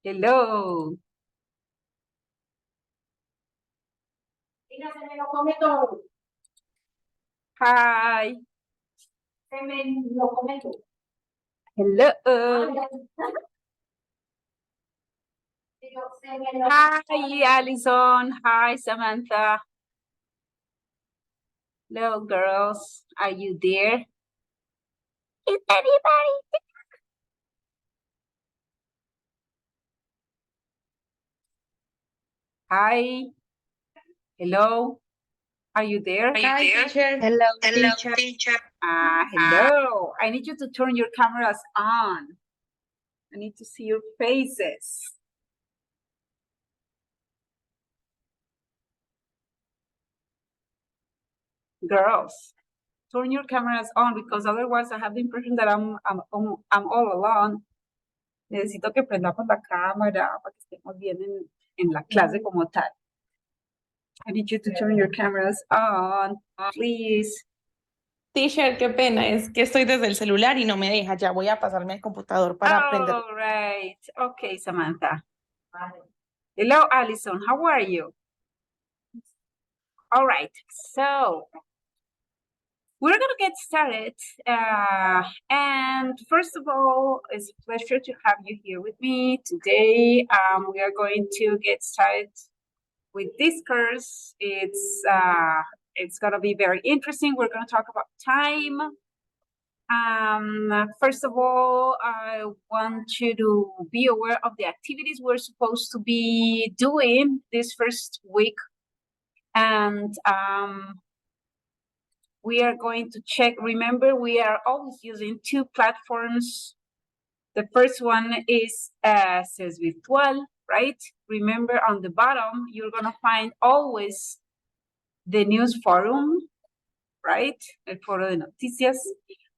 Hello. Hi. Hello. Hi, Alison. Hi, Samantha. Hello, girls. Are you there? Is anybody there? Hi. Hello. Are you there? Hi, teacher. Hello, Hello, teacher. teacher. Hello. I need you to turn your cameras on. I need to see your faces. Girls, turn your cameras on because otherwise I have the impression that I'm all alone. Necesito que prendamos la cámara para que estemos bien en la clase como tal. I need you to turn your cameras on, please. Teacher, qué pena, es que estoy desde el celular y no me deja. Ya voy a pasarme al computador para aprender. All right. Okay, Samantha. Hello, Alison. How are you? All right. So we're going to get started. And first of all, it's a pleasure to have you here with me today. We are going to get started with this course. It's going to be very interesting. We're going to talk about time. First of all, I want you to be aware of the activities we're supposed to be doing this first week. And we are going to check. Remember, we are always using two platforms. The first one is CES Virtual, right? Remember, on the bottom, you're going to find always the news forum, right? El foro de noticias,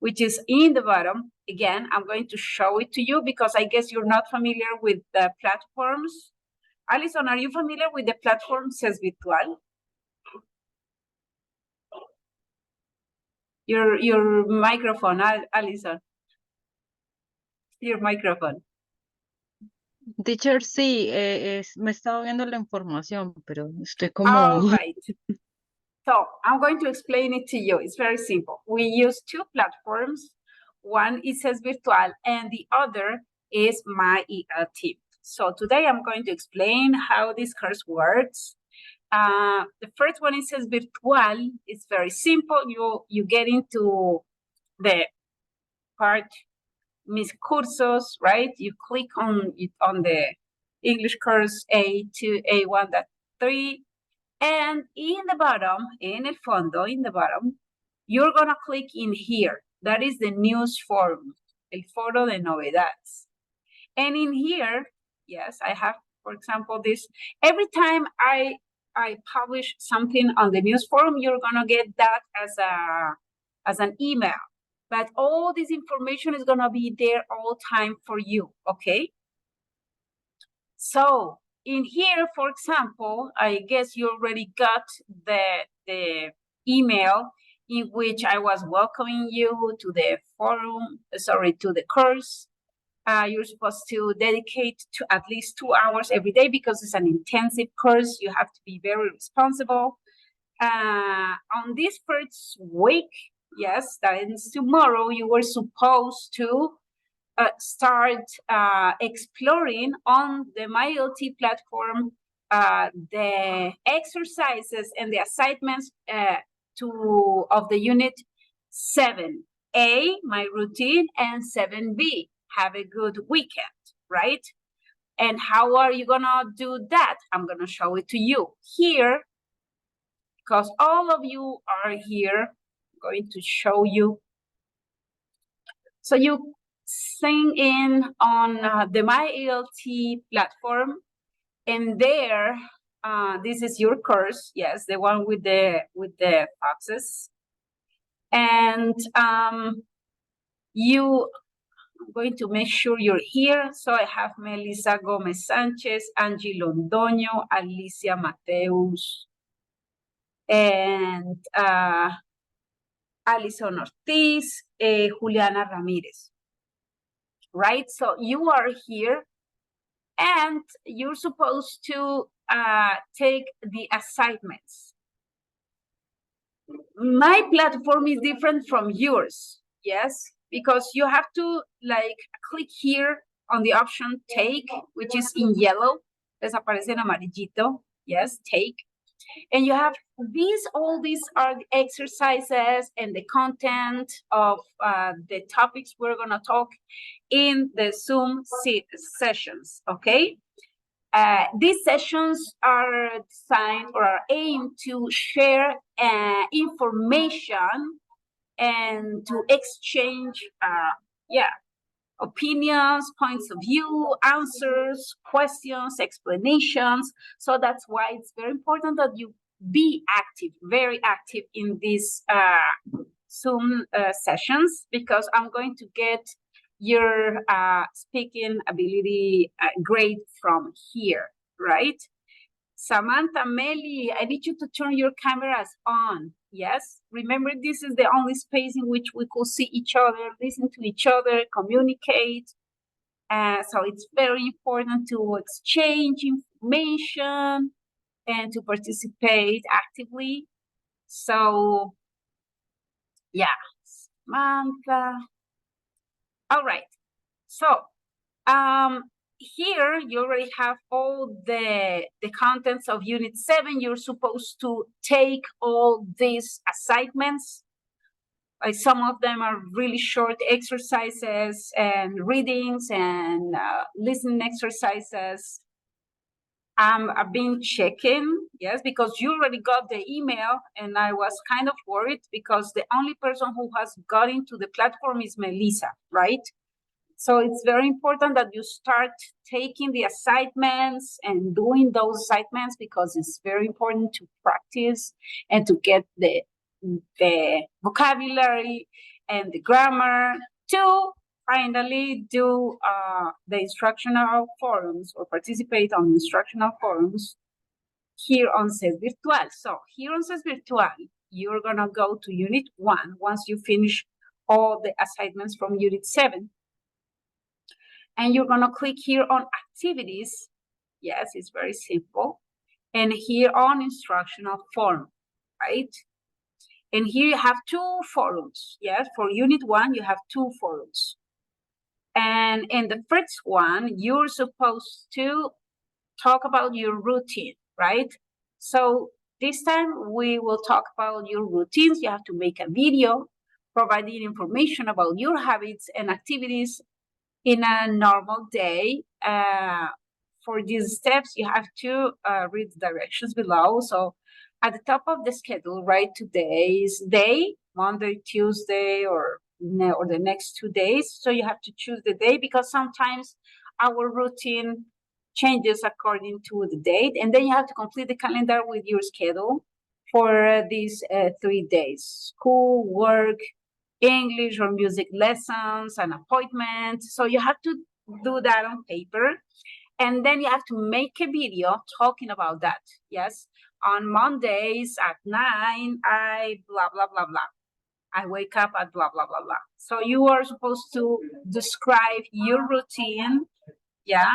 which is in the bottom. Again, I'm going to show it to you because I guess you're not familiar with the platforms. Alison, are you familiar with the platform CES Virtual? Your microphone, Alison. Your microphone. Teacher, sí, me estaba viendo la información, pero estoy como... All right. So I'm going to explain it to you. It's very simple. We use two platforms. One is CES Virtual and the other is MyELT. So today I'm going to explain how this course works. The first one is CES Virtual. It's very simple. You get into the part Mis Cursos, right? You click on the English course A2, A1.3. And in the bottom, en el fondo, in the bottom, you're going to click in here. That is the news forum, el foro de novedades. And in here, yes, I have, for example, this. Every time I publish something on the news forum, you're going to get that as an email. But all this information is going to be there all time for you, okay? So in here, for example, I guess you already got the email in which I was welcoming you to the forum, to the course. You're supposed to dedicate to at least 2 hours every day because it's an intensive course. You have to be very responsible. On this first week, yes, that ends tomorrow, you were supposed to start exploring on the MyELT platform the exercises and the assignments of the unit 7A, my routine, and 7B, have a good weekend, right? And how are you gonna do that? I'm gonna show it to you here, because all of you are here. I'm going to show you. So you sign in on the MyELT platform, and there, this is your course, yes, the one with the boxes, and I'm going to make sure you're here. So I have Melissa Gomez Sanchez, Angie Londoño, Alicia Mateus, and Alison Ortiz, Juliana Ramirez. Right? So you are here And you're supposed to take the assignments. My platform is different from yours, yes, because you have to like click here on the option take, which is in yellow, desaparece en amarillito, yes, take. And you have all these are the exercises and the content of the topics we're gonna talk in the Zoom sessions, okay? These sessions are designed or are aimed to share information and to exchange, opinions, points of view, answers, questions, explanations. So that's why it's very important that you be active, very active in these Zoom sessions, because I'm going to get your speaking ability grade from here, right? Samantha, Meli, I need you to turn your cameras on. Yes, remember this is the only space in which we could see each other, listen to each other, communicate. So it's very important to exchange information and to participate actively. So, yeah, Samantha. All right. So, here you already have all the contents of Unit 7. You're supposed to take all these assignments. Some of them are really short exercises and readings and listening exercises. I've been checking, yes, because you already got the email, and I was kind of worried because the only person who has got into the platform is Melissa, right? So it's very important that you start taking the assignments and doing those assignments, because it's very important to practice and to get the vocabulary and the grammar to finally do the instructional forums or participate on instructional forums here on CES Virtual. So here on CES Virtual, you're gonna go to Unit 1 once you finish all the assignments from Unit 7. And you're gonna click here on activities. Yes, it's very simple. And here on instructional forum, right? And here you have 2 forums. Yes, for Unit 1, you have 2 forums. And in the first one, you're supposed to talk about your routine, right? So this time we will talk about your routines. You have to make a video providing information about your habits and activities in a normal day. For these steps, you have to read the directions below. So at the top of the schedule, write today's day, Monday, Tuesday, or the next 2 days. So you have to choose the day, because sometimes our routine changes according to the date. And then you have to complete the calendar with your schedule for these 3 days: school, work, English or music lessons, an appointment. So you have to do that on paper. And then you have to make a video talking about that. Yes. On Mondays at 9, I blah, blah, blah, blah. I wake up at blah, blah, blah, blah. So you are supposed to describe your routine, yeah,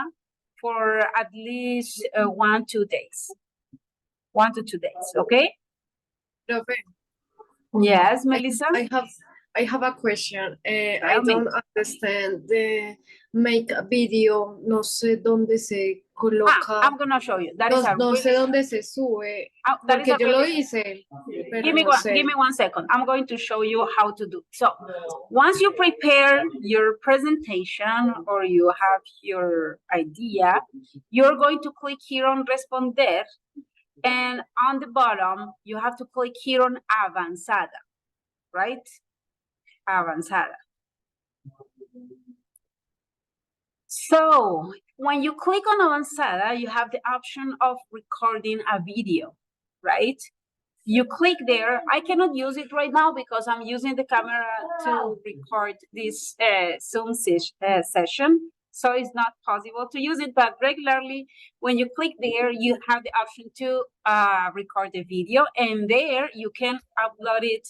for at least 1 to 2 days. 1 to 2 days, okay? Profe, Yes, Melissa? I have a question. I Tell me. don't understand the make a video. No sé dónde se coloca. I'm gonna show you. That is a No sé really- dónde se sube. that is Porque a yo lo really- hice. Pero Give me no sé. 1 second. I'm going to show you how to do. So once you prepare your presentation or you have your idea, you're going to click here on Responder. And on the bottom, you have to click here on Avanzada, right? Avanzada. So when you click on Avanzada, you have the option of recording a video, right? You click there. I cannot use it right now because I'm using the camera to record this Zoom session. So it's not possible to use it, but regularly when you click there, you have the option to record the video, and there you can upload it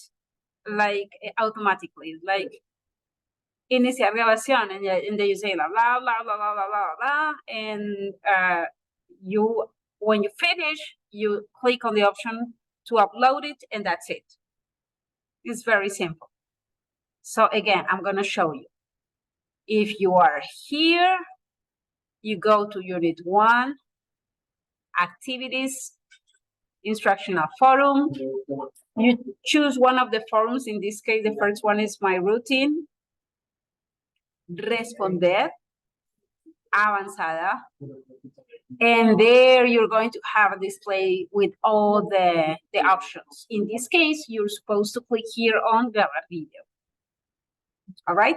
like automatically. Like iniciar grabación, and then you say la la la la la la la la, and you, when you finish, you click on the option to upload it, and that's it. It's very simple. So again, I'm gonna show you. If you are here, you go to Unit 1, Activities, Instructional Forum. You choose one of the forums. In this case, the first one is My Routine. Responder, Avanzada. And there you're going to have a display with all the options. In this case, you're supposed to click here on Grabar Video. All right?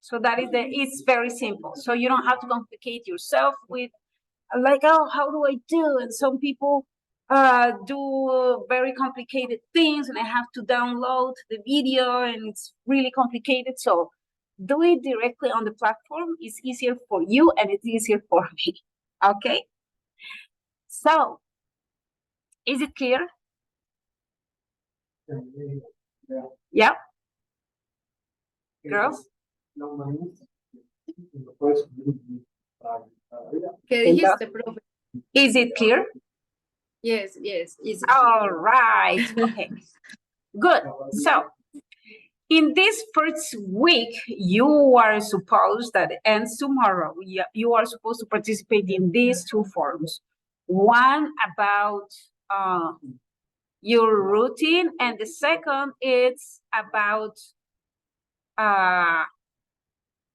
So that is it's very simple. So you don't have to complicate yourself with like, oh, how do I do? And some people do very complicated things, and I have to download the video, and it's really complicated. So do it directly on the platform. It's easier for you, and it's easier for me. Okay? So, is it clear? Yeah? Girls? ¿Qué dijiste, profe? Is it clear? Yes, yes, easy. All right. Okay. Good. So, in this first week, you are supposed that ends tomorrow. You are supposed to participate in these two forums. One about your routine, and the second is about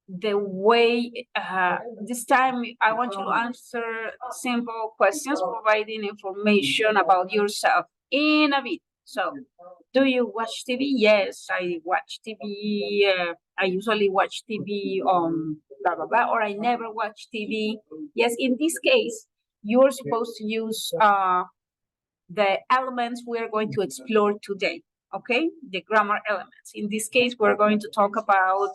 the way, this time I want you to answer simple questions, providing information about yourself in a video. So, do you watch TV? Yes, I watch TV. I usually watch TV on blah, blah, blah, or I never watch TV. Yes, in this case, you're supposed to use the elements we're going to explore today, okay? The grammar elements. In this case, we're going to talk about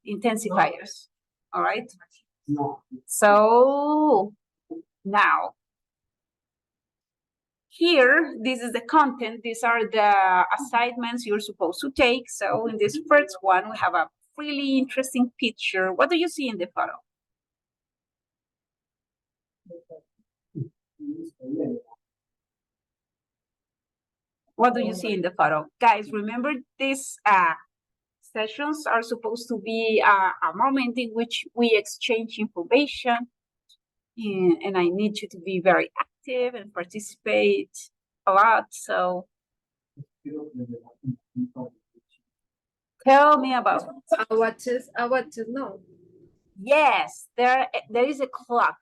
intensifiers, all right? So now, here, this is the content. These are the assignments you're supposed to take. So in this first one, we have a really interesting picture. What do you see in the photo? What do you see in the photo? Guys, remember these sessions are supposed to be a moment in which we exchange information, and I need you to be very active and participate a lot. So tell me about it. I watch it, no. Yes, there is a clock.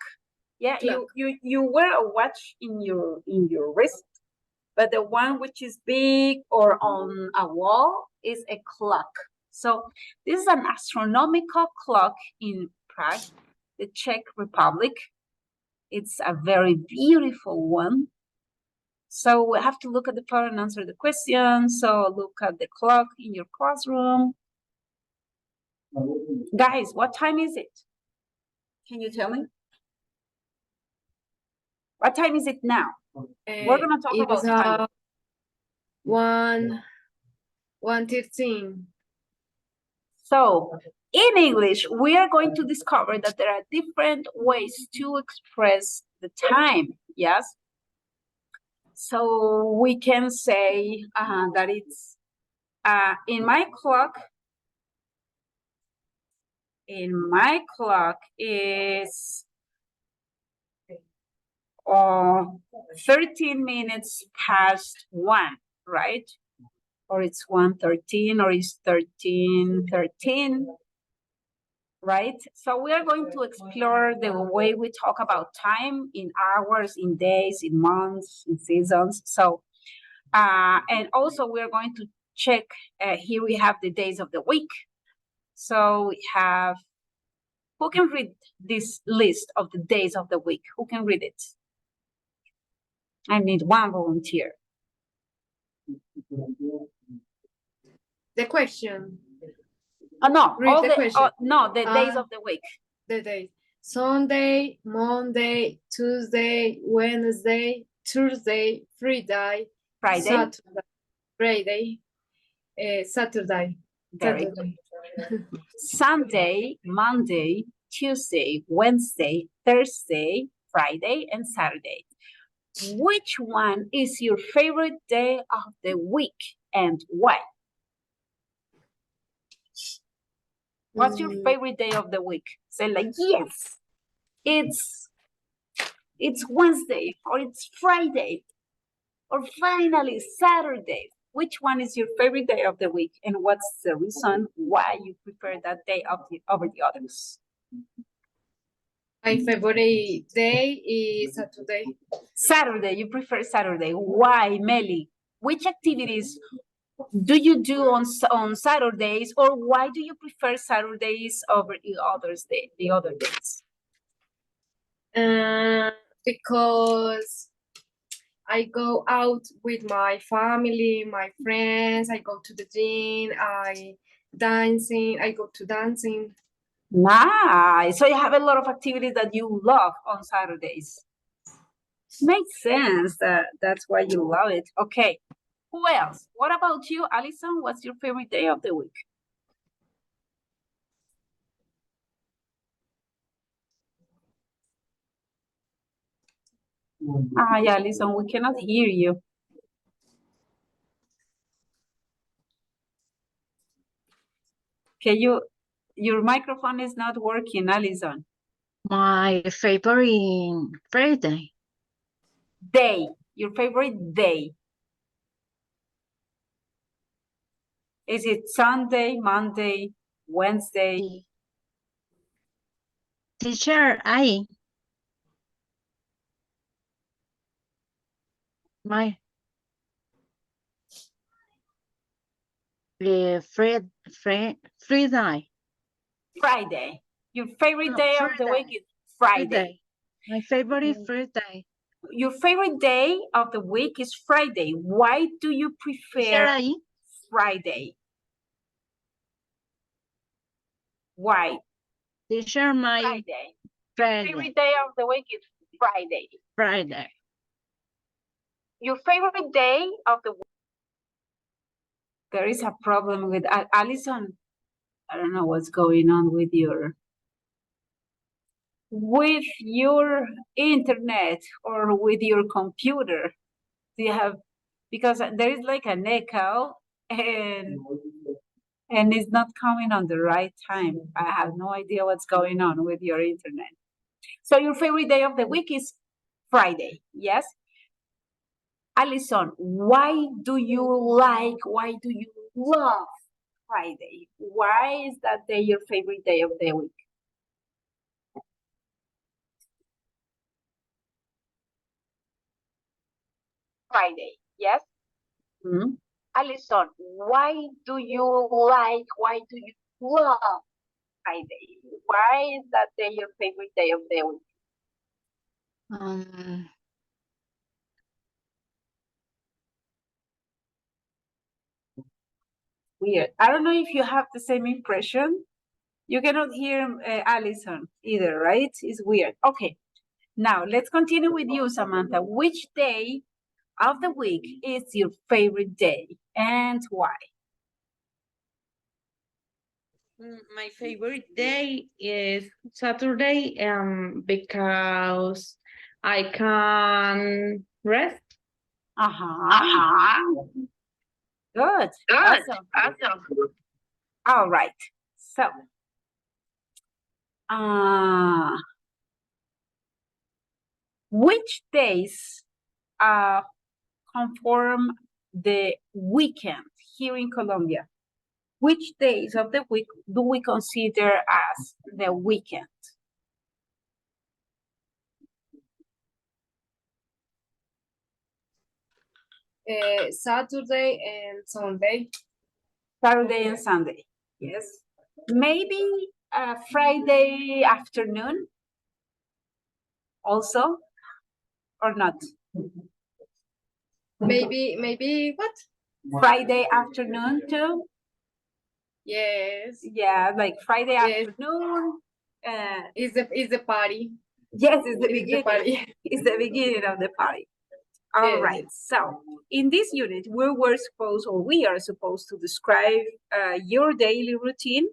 Yeah, Clock. you wear a watch in your wrist, but the one which is big or on a wall is a clock. So this is an astronomical clock in Prague, the Czech Republic. It's a very beautiful one. So we have to look at the photo and answer the question. So look at the clock in your classroom. Guys, what time is it? Can you tell me? What time is it now? We're gonna talk about time. 1:13. So in English, we are going to discover that there are different ways to express the time, yes? So we can say that it's in my clock is 13 minutes past 1, right? Or it's 1:13, or it's 13:13, right? So we are going to explore the way we talk about time in hours, in days, in months, in seasons. So, and also we're going to check, here we have the days of the week. So we have, who can read this list of the days of the week? Who can read it? I need one volunteer. The question, Oh, no, Read all the the, question. no, the days Ah. of the week. the day. Sunday, Monday, Tuesday, Wednesday, Thursday, Friday, Friday, Saturday, Friday, Saturday. Very good. Saturday. Sunday, Monday, Tuesday, Wednesday, Thursday, Friday, and Saturday. Which one is your favorite day of the week and why? What's your favorite day of the week? Say like, yes, it's Wednesday, or it's Friday, or finally Saturday. Which one is your favorite day of the week, and what's the reason why you prefer that day over the others? My favorite day is Saturday. Saturday, you prefer Saturday. Why, Meli? Which activities do you do on Saturdays, or why do you prefer Saturdays over the other days? Because I go out with my family, my friends. I go to the gym. I go to dancing. Nice. So you have a lot of activities that you love on Saturdays. Makes sense. That's why you love it. Okay. Who else? What about you, Alison? What's your favorite day of the week? Hi, Alison, we cannot hear you. Your microphone is not working, Alison. My favorite Friday. Day, your favorite day. Is it Sunday, Monday, Wednesday? Teacher, my Friday. Friday. Your favorite No, day of the week is Friday. My favorite Friday. Your favorite day of the week is Friday. Why do you Teacher, prefer Friday? Why? Teacher, my Friday. Friday. Favorite day of the week is Friday. Friday. Your favorite day of the week? There is a problem with Alison. I don't know what's going on with your internet or with your computer. Do you have, because there is like an echo and it's not coming on the right time. I have no idea what's going on with your internet. So your favorite day of the week is Friday, yes? Alison, why do you love Friday? Why is that day your favorite day of the week? Friday, yes? Mm-hmm. Alison, why do you love Friday? Why is that day your favorite day of the week? Weird. I don't know if you have the same impression. You cannot hear Alison either, right? It's weird. Okay. Now, let's continue with you, Samantha. Which day of the week is your favorite day and why? My favorite day is Saturday because I can rest. Good. Awesome. All right. So, which days conform the weekend here in Colombia? Which days of the week do we consider as the weekend? Saturday and Sunday. Saturday and Sunday, yes. Maybe Friday afternoon also, or not? Maybe what? Friday afternoon too? Yes. Yeah, like Friday Yes. afternoon. Is the party. Yes, it's the It is the beginning. party. It's the beginning of the party. All Yes. right, so in this unit, we are supposed to describe your daily routine,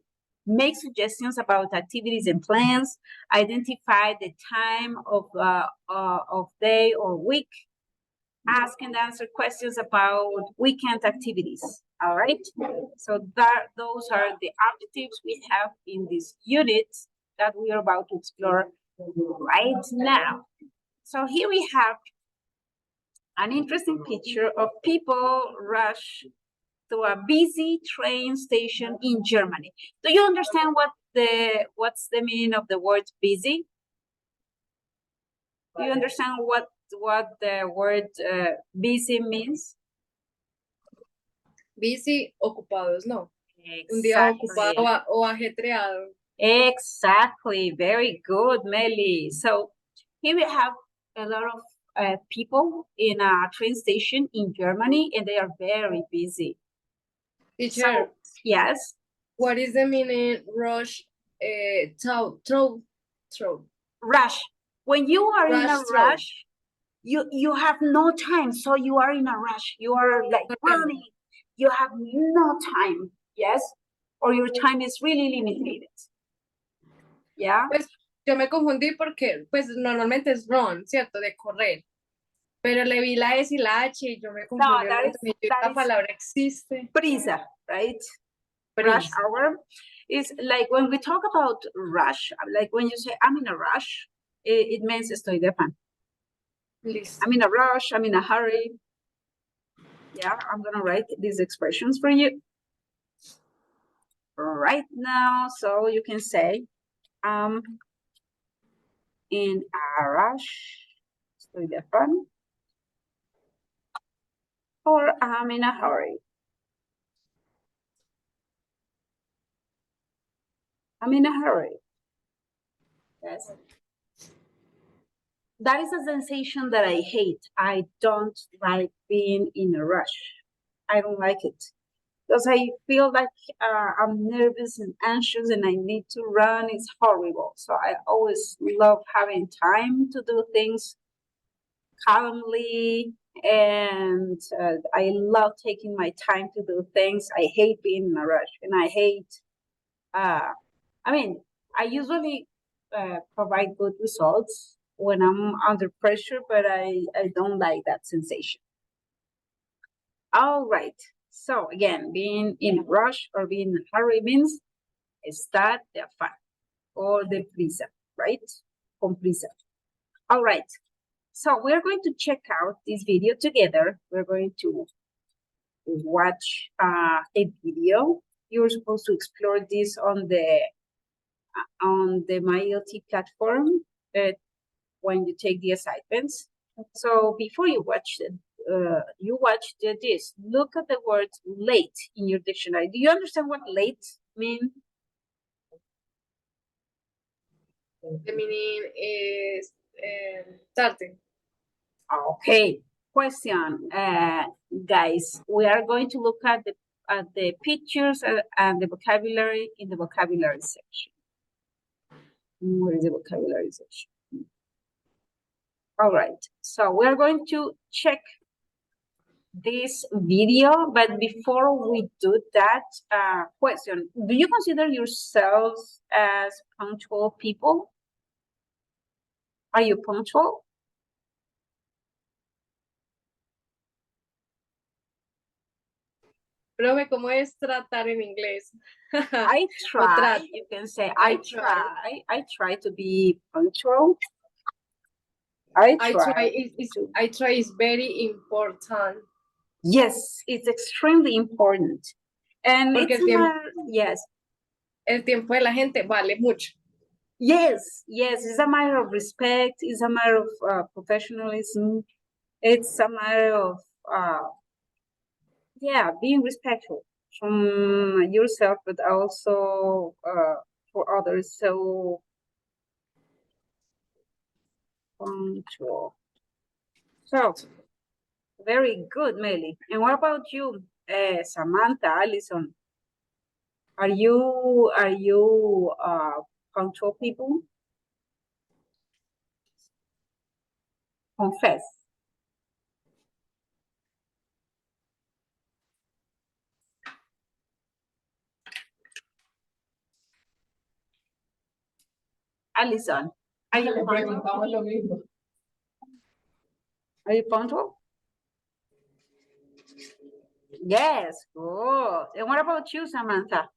make suggestions about activities and plans, identify the time of day or week, ask and answer questions about weekend activities. All right, so those are the objectives we have in this unit that we are about to explore right now. So here we have an interesting picture of people rush to a busy train station in Germany. Do you understand what's the meaning of the word busy? Do you understand what the word busy means? Busy, ocupados, no. Un día ocupado Exactly. o ajetreado. Exactly. Very good, Meli. So here we have a lot of people in a train station in Germany, and they are very busy. Teacher, So, yes. what is the meaning rush, throw? Rush. When you are in a Rush through. rush, you have no time, so you are in a rush. You are like running. You have no time, yes? Or your time is really limited. Yeah? Pues yo me confundí porque pues normalmente es run, ¿cierto? De correr. Pero le vi la S y la H y yo me confundí. that is- that Esta is- palabra existe. Prisa, right? Rush Prisa. hour is like when we talk about rush, like when you say I'm in a rush, it means estoy de afán. Listo. I'm in a rush, I'm in a hurry. Yeah, I'm gonna write these expressions for you right now, so you can say I'm in a rush, estoy de afán, or I'm in a hurry. I'm in a hurry. Yes. That is a sensation that I hate. I don't like being in a rush. I don't like it because I feel like I'm nervous and anxious and I need to run. It's horrible. So I always love having time to do things calmly, and I love taking my time to do things. I hate being in a rush, and I hate, I usually provide good results when I'm under pressure, but I don't like that sensation. All right. So again, being in a rush or being in a hurry means estar de afán or de prisa, right? Con prisa. All right. So we're going to check out this video together. We're going to watch a video. You're supposed to explore this on the MyLT platform when you take the assignments. So before you watch it, this. Look at the word late in your dictionary. Do you understand what late means? The meaning is tarde. Okay. Question, guys. We are going to look at the pictures and the vocabulary in the vocabulary section. Where is the vocabulary section? All right. So we're going to check this video, but before we do that, question, do you consider yourselves as punctual people? Are you punctual? Profe, ¿cómo es tratar en inglés? I try, trato. you can say, I try to be punctual. I try is very important. Yes, it's extremely important. And Porque it's el tiempo- yes. El tiempo de la gente vale mucho. Yes, it's a matter of respect. It's a matter of professionalism. It's a matter of being respectful from yourself, but also for others. So punctual. So very good, Meli. And what about you, Samantha, Allison? Are you punctual people? Confess. Alison, are you punctual? Are you punctual? Yes, good. And what about you, Samantha?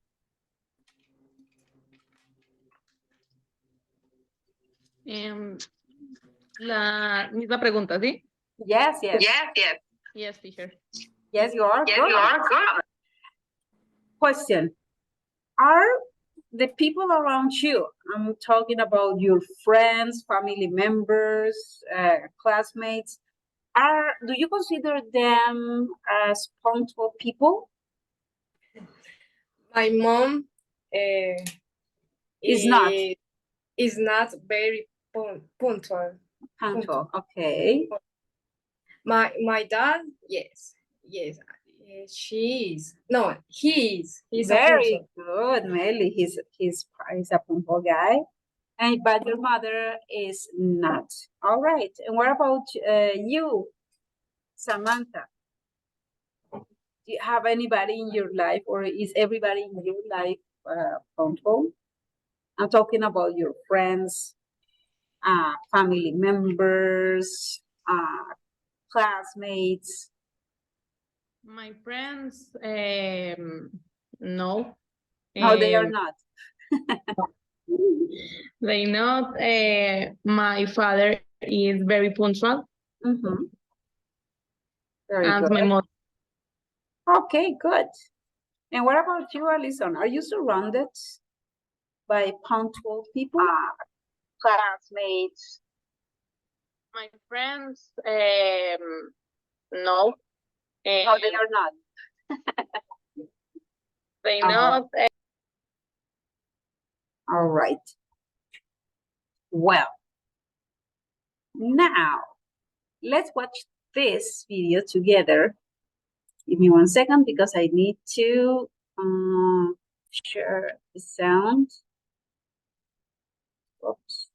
La misma pregunta, ¿sí? Yes, yes. Yes, teacher. Yes, you are. Good. Question. Are the people around you, I'm talking about your friends, family members, classmates, do you consider them as punctual people? My mom Is not. is not very punctual. Punctual, okay. My dad, yes. She is. No, he is. He's a Very punctual. good, Melly. He's a punctual guy. But your mother is not. All right. And what about you, Samantha? Do you have anybody in your life, or is everybody in your life punctual? I'm talking about your friends, family members, classmates. My friends, no. No, they are not. They not. My father is very punctual, Mm-hmm. Very and good. my mother. Okay, good. And what about you, Alison? Are you surrounded by punctual people? Classmates? My friends, no. No, they are not. They Uh-huh. not. All right. Well, now let's watch this video together. Give me 1 second because I need to share the sound. Oops.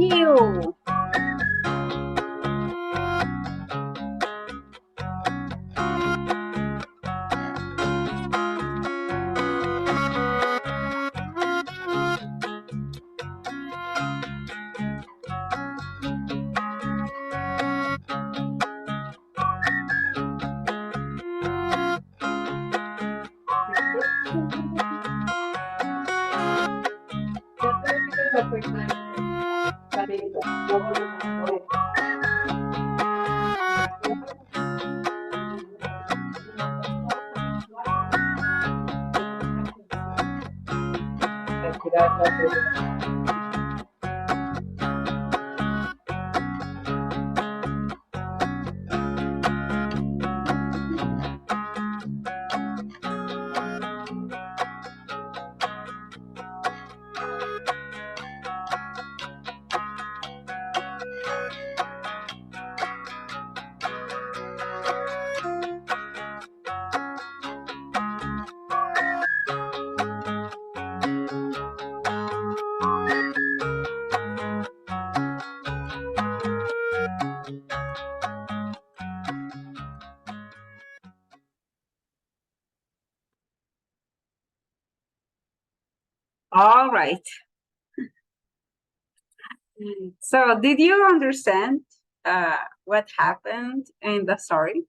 Ew. All right. So did you understand what happened in the story?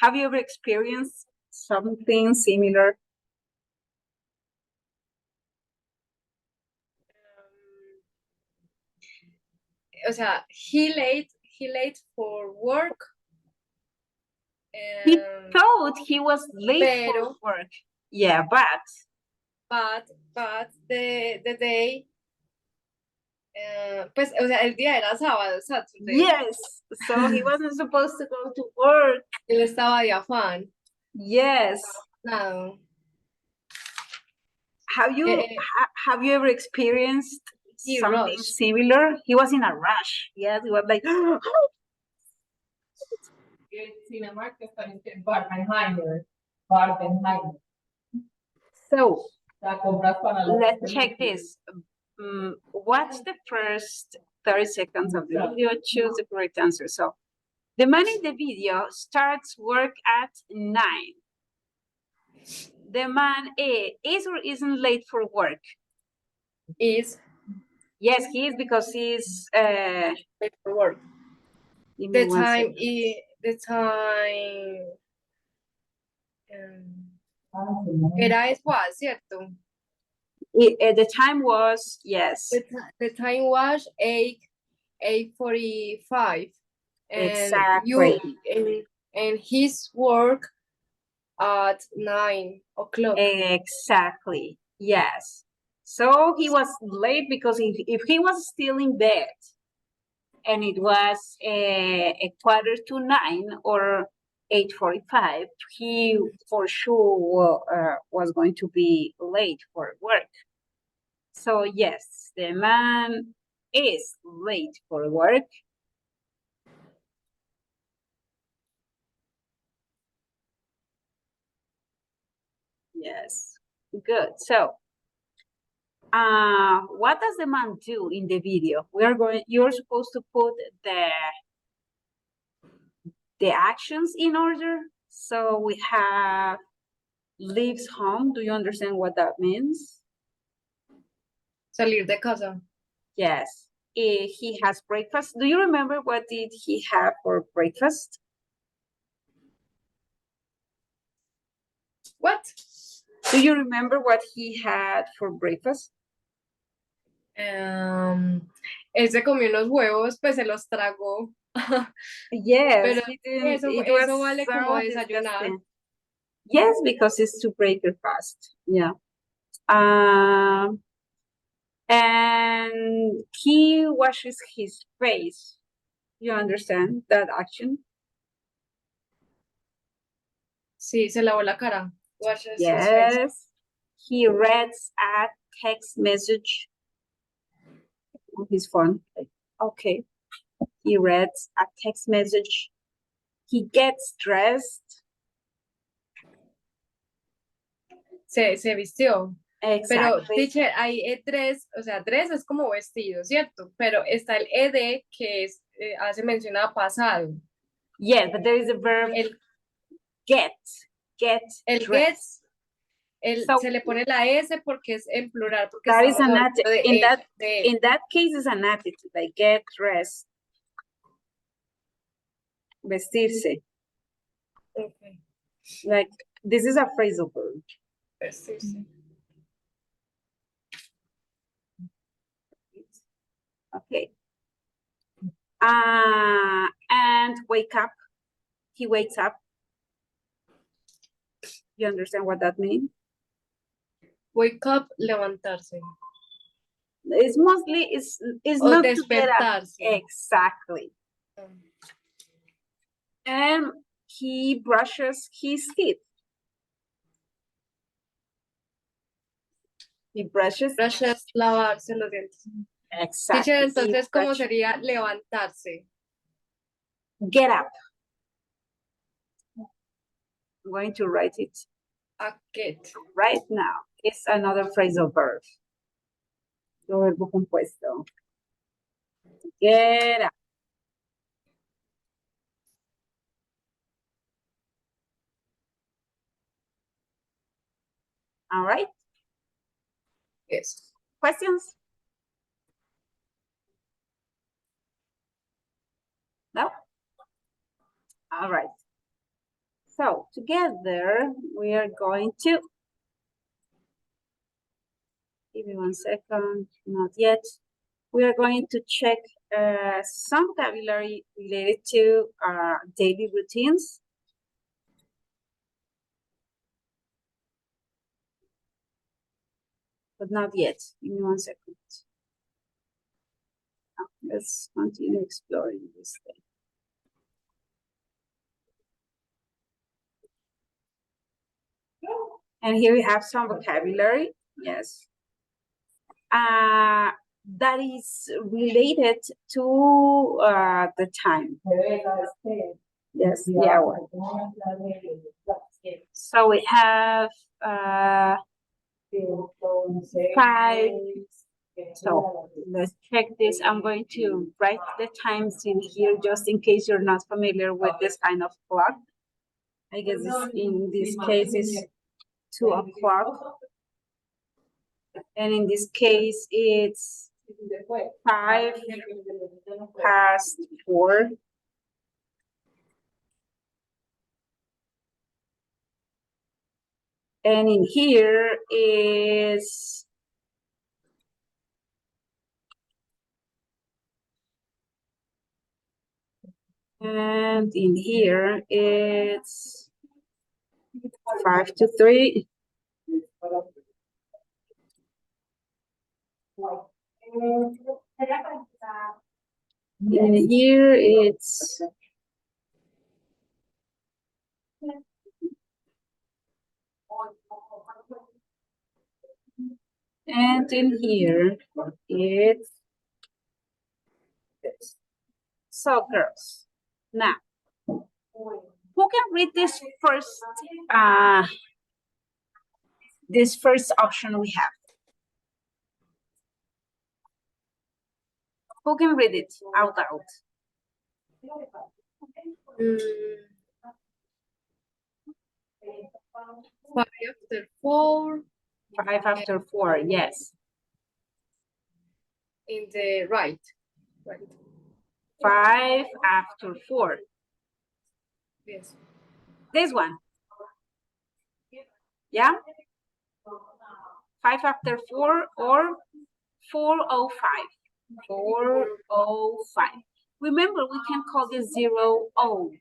Have you ever experienced something similar? O sea, he late for work. He um, thought he was late for Pero- work. Yeah, but but the day, pues, o sea, el día era sábado, Saturday. yes, so he wasn't supposed to go to work. Él estaba de afán. Yes. No. Have you Eh, have you ever experienced He something rushed. similar? He was in a rush. Yes, he was like, Cinemark está en Barbenheimer. Barbenheimer. so La compras para la let's check this. Watch the first 30 seconds of the video, choose the correct answer. So the man in the video starts work at 9. The man is or isn't late for work? Is Yes, he is because he's late for work. give me The one time second. era igual, ¿cierto? The time was, yes, The time was 8:45. exactly. And his work at 9 o'clock. Exactly, yes. So he was late because if he was still in bed and it was a 8:45 or 8:45, he for sure was going to be late for work. So yes, the man is late for work. Yes, good. So what does the man do in the video? You're supposed to put the actions in order. So we have leaves home. Do you understand what that means? Salir de casa. Yes. He has breakfast. Do you remember what did he have for breakfast? What? Do you remember what he had for breakfast? Él se comió unos huevos, pues se los tragó. Yes, Pero he didn't. eso It vale was como so desayunar. disgusting. Yes, because it's to break your fast. Yeah. And he washes his face. You understand that action? Sí, se lavó la cara. Washes his face. Yes. He reads a text message on his phone. Okay. He reads a text message. He gets dressed. Se vistió. Pero, Exactly. teacher, hay dress, o sea, dress es como vestido, ¿cierto? Pero está el ed que es, hace mención a pasado. Yes, but there is a verb El, get el dressed. gets, So- se le pone la S porque es en plural, porque That is estamos an hablando de in él, that de él. in that case is an attitude, like get dressed. Vestirse. Okay. Like this is a phrasal verb. Vestirse. Okay. And wake up. He wakes up. You understand what that means? Wake up, levantarse. It's mostly it's O not to get up. despertarse. Exactly. And he brushes his teeth. He brushes. Brushes, lavarse los dientes. Exactly. Teacher, He entonces, ¿cómo brushes. sería levantarse? Get up. I'm going to write it A get. right now. It's another phrasal verb. Verbo compuesto. Get up. All right. Yes. Questions? No? All right. So together we are going to, give me 1 second, not yet. We are going to check some vocabulary related to daily routines. But not yet. Give me 1 second. Let's continue exploring this thing. And here we have some vocabulary. Yes. That is related to the time. Yes, the hour. So we have 5. So let's check this. I'm going to write the times in here just in case you're not familiar with this kind of clock. I guess in this case is 2 o'clock. And in this case, it's 4:05. And in here is and in here it's 2:55. In here it's and in here it's this. So girls, now who can read this first option we have? Who can read it out loud? 5 after 4 5:04, yes. in the right. 5:04. Yes. This one. Yeah? 5:04 or 4:05. 4:05. Remember, we can call this 0O.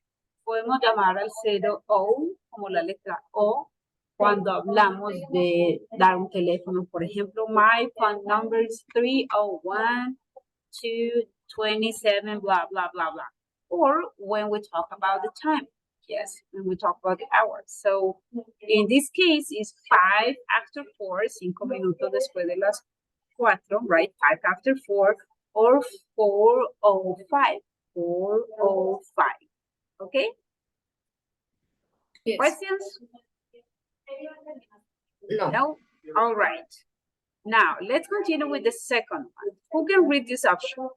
Podemos llamar al 0O como la letra O cuando hablamos de dar un teléfono. Por ejemplo, my phone number is 301-227, blah, blah, blah, blah. Or when we talk about the time. Yes, when we talk about the hours. So, in this case, it's 5:04, 5 minutos después de las 4, right? 5:04 or 4:05. 4:05. Okay? Yes. Questions? No. No? All right. Now, let's continue with the second one. Who can read this option?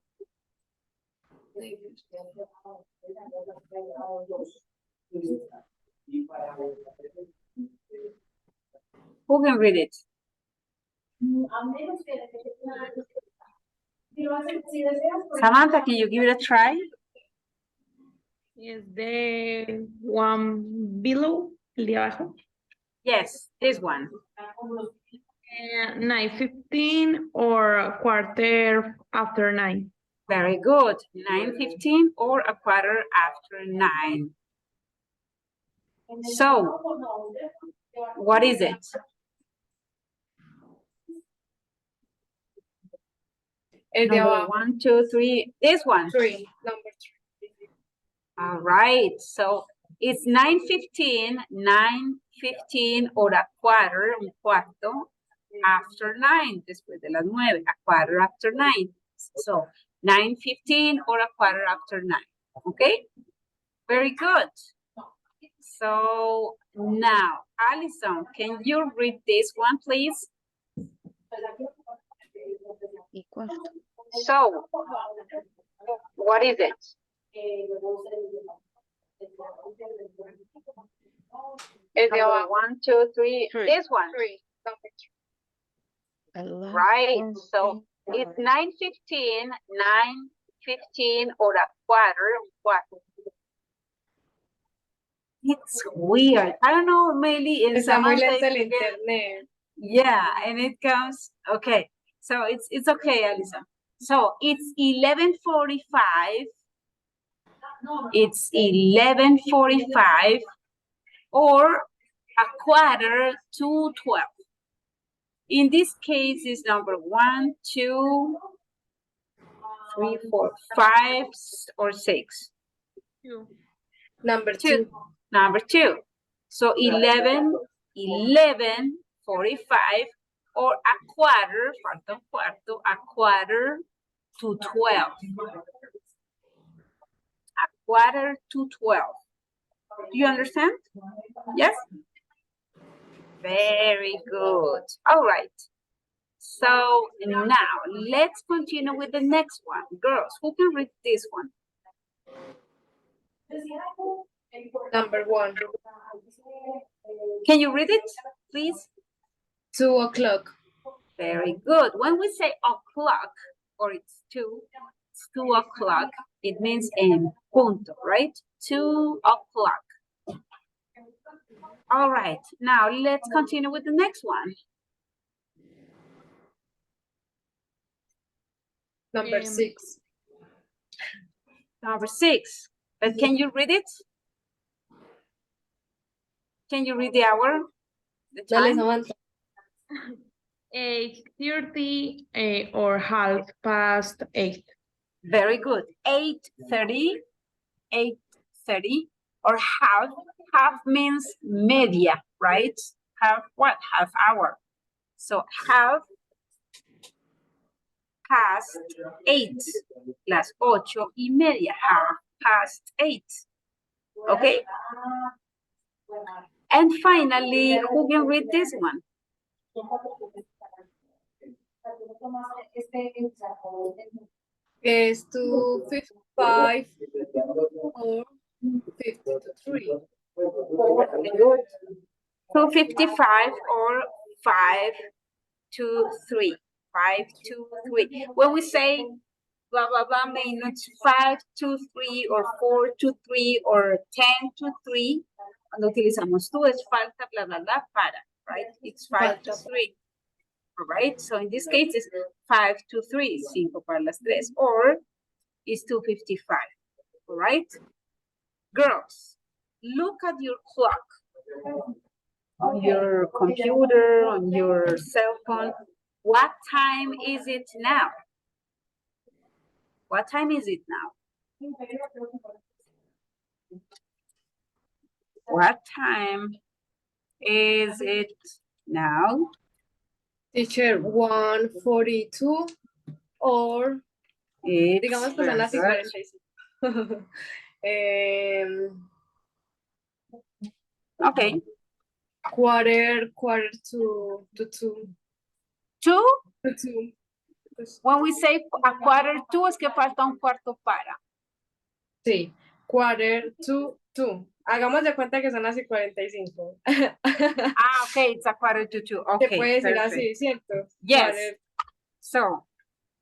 Who can read it? Samantha, can you give it a try? Is the one below, el de abajo? Yes, this one. 9:15 or 9:15. Very good. 9:15 or 9:15. So, what is it? El de Number abajo. 1, 2, 3. This one. 3. Number 3. All right. So it's 9:15, 9:15 or a quarter, un cuarto, after 9, después de las 9, a quarter after 9. So 9:15 or a quarter after 9. Okay? Very good. So now, Alison, can you read this one, please? Equal. So, what is it? El de Number abajo. 1, 2, 3. Three. This one. 3. Number right? So it's 9:15, 9:15 or a quarter. It's weird. I don't know, maybe in Está muy Samantha, lento el if you get- internet. Yeah, and it comes, okay. So it's okay, Alisa. So it's 11:45. It's 11:45 or a quarter to 12. In this case, it's number 1, 2, 3, 4, 5, or 6. Number 2. 2. Number 2. So 11:45 or a quarter, falta un cuarto, a quarter to 12. A quarter to 12. Do you understand? Yes? Very good. All right. So now let's continue with the next one. Girls, who can read this one? Number 1. Can you read it, please? 2 o'clock. Very good. When we say o'clock, or it's 2 o'clock, it means en punto, right? 2 o'clock. All right, now let's continue with the next one. Number 6. Number 6. But can you read it? Can you read the hour? The Dale, time? Samantha. 8:30 or 8:30. Very good. 8:30, 8:30, or half. Half means media, right? Half what? Half hour. So half past 8. Las 8:30. Half past 8. Okay? And finally, who can read this one? Es 2:55 or 5:53. 2:55 or 5 to 3. 5 to 3. When we say blah, blah, blah, mean it's 5 to 3 or 4 to 3 or 10 to 3. Cuando utilizamos tú es falta, blah, blah, blah, para, right? It's 5 to 3. All right, so in this case, it's 5 to 3, 5 para las 3, or it's 2:55, all right? Girls, look at your clock on your computer, on your cell phone. What time is it now? What time is it now? What time is it now? Teacher, 1:42 or It's digamos que son las very good. 45. Okay, Quarter to 2. 2. To 2. When we say a quarter to, es que falta un cuarto para. Sí, quarter to 2. Hagamos de cuenta que son las 45. Ah, okay, it's a quarter to 2. Se Okay, puede decir perfect. así, ¿cierto? Yes. Quarter. So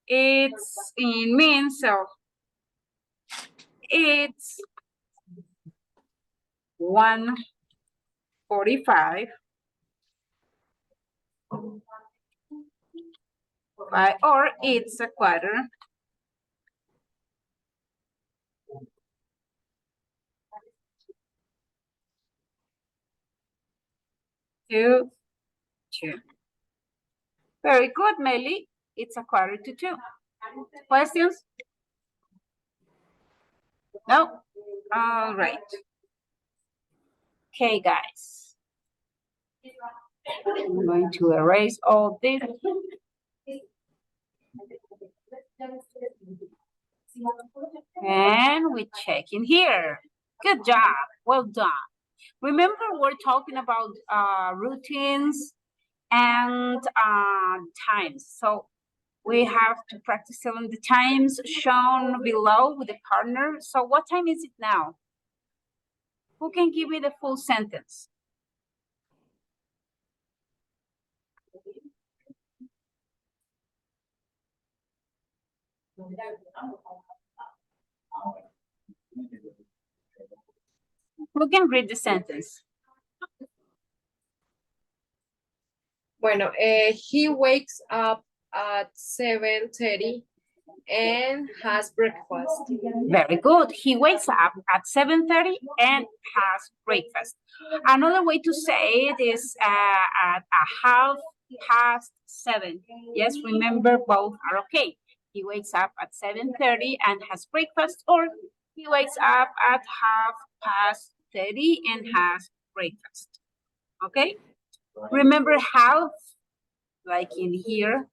it's in means, so it's 1:45 or it's a quarter to 2. Very good, Melly. It's a quarter to 2. Questions? No? All right. Okay, guys. I'm going to erase all this. And we check in here. Good job. Well done. Remember, we're talking about routines and times. So we have to practice telling the times shown below with the partner. So what time is it now? Who can give me the full sentence? Who can read the sentence? Bueno, he wakes up at 7:30 and has breakfast. Very good. He wakes up at 7:30 and has breakfast. Another way to say it is at a 7:30. Yes, remember both are okay. He wakes up at 7:30 and has breakfast, or he wakes up at 30:30 and has breakfast. Okay? Remember half, like in here,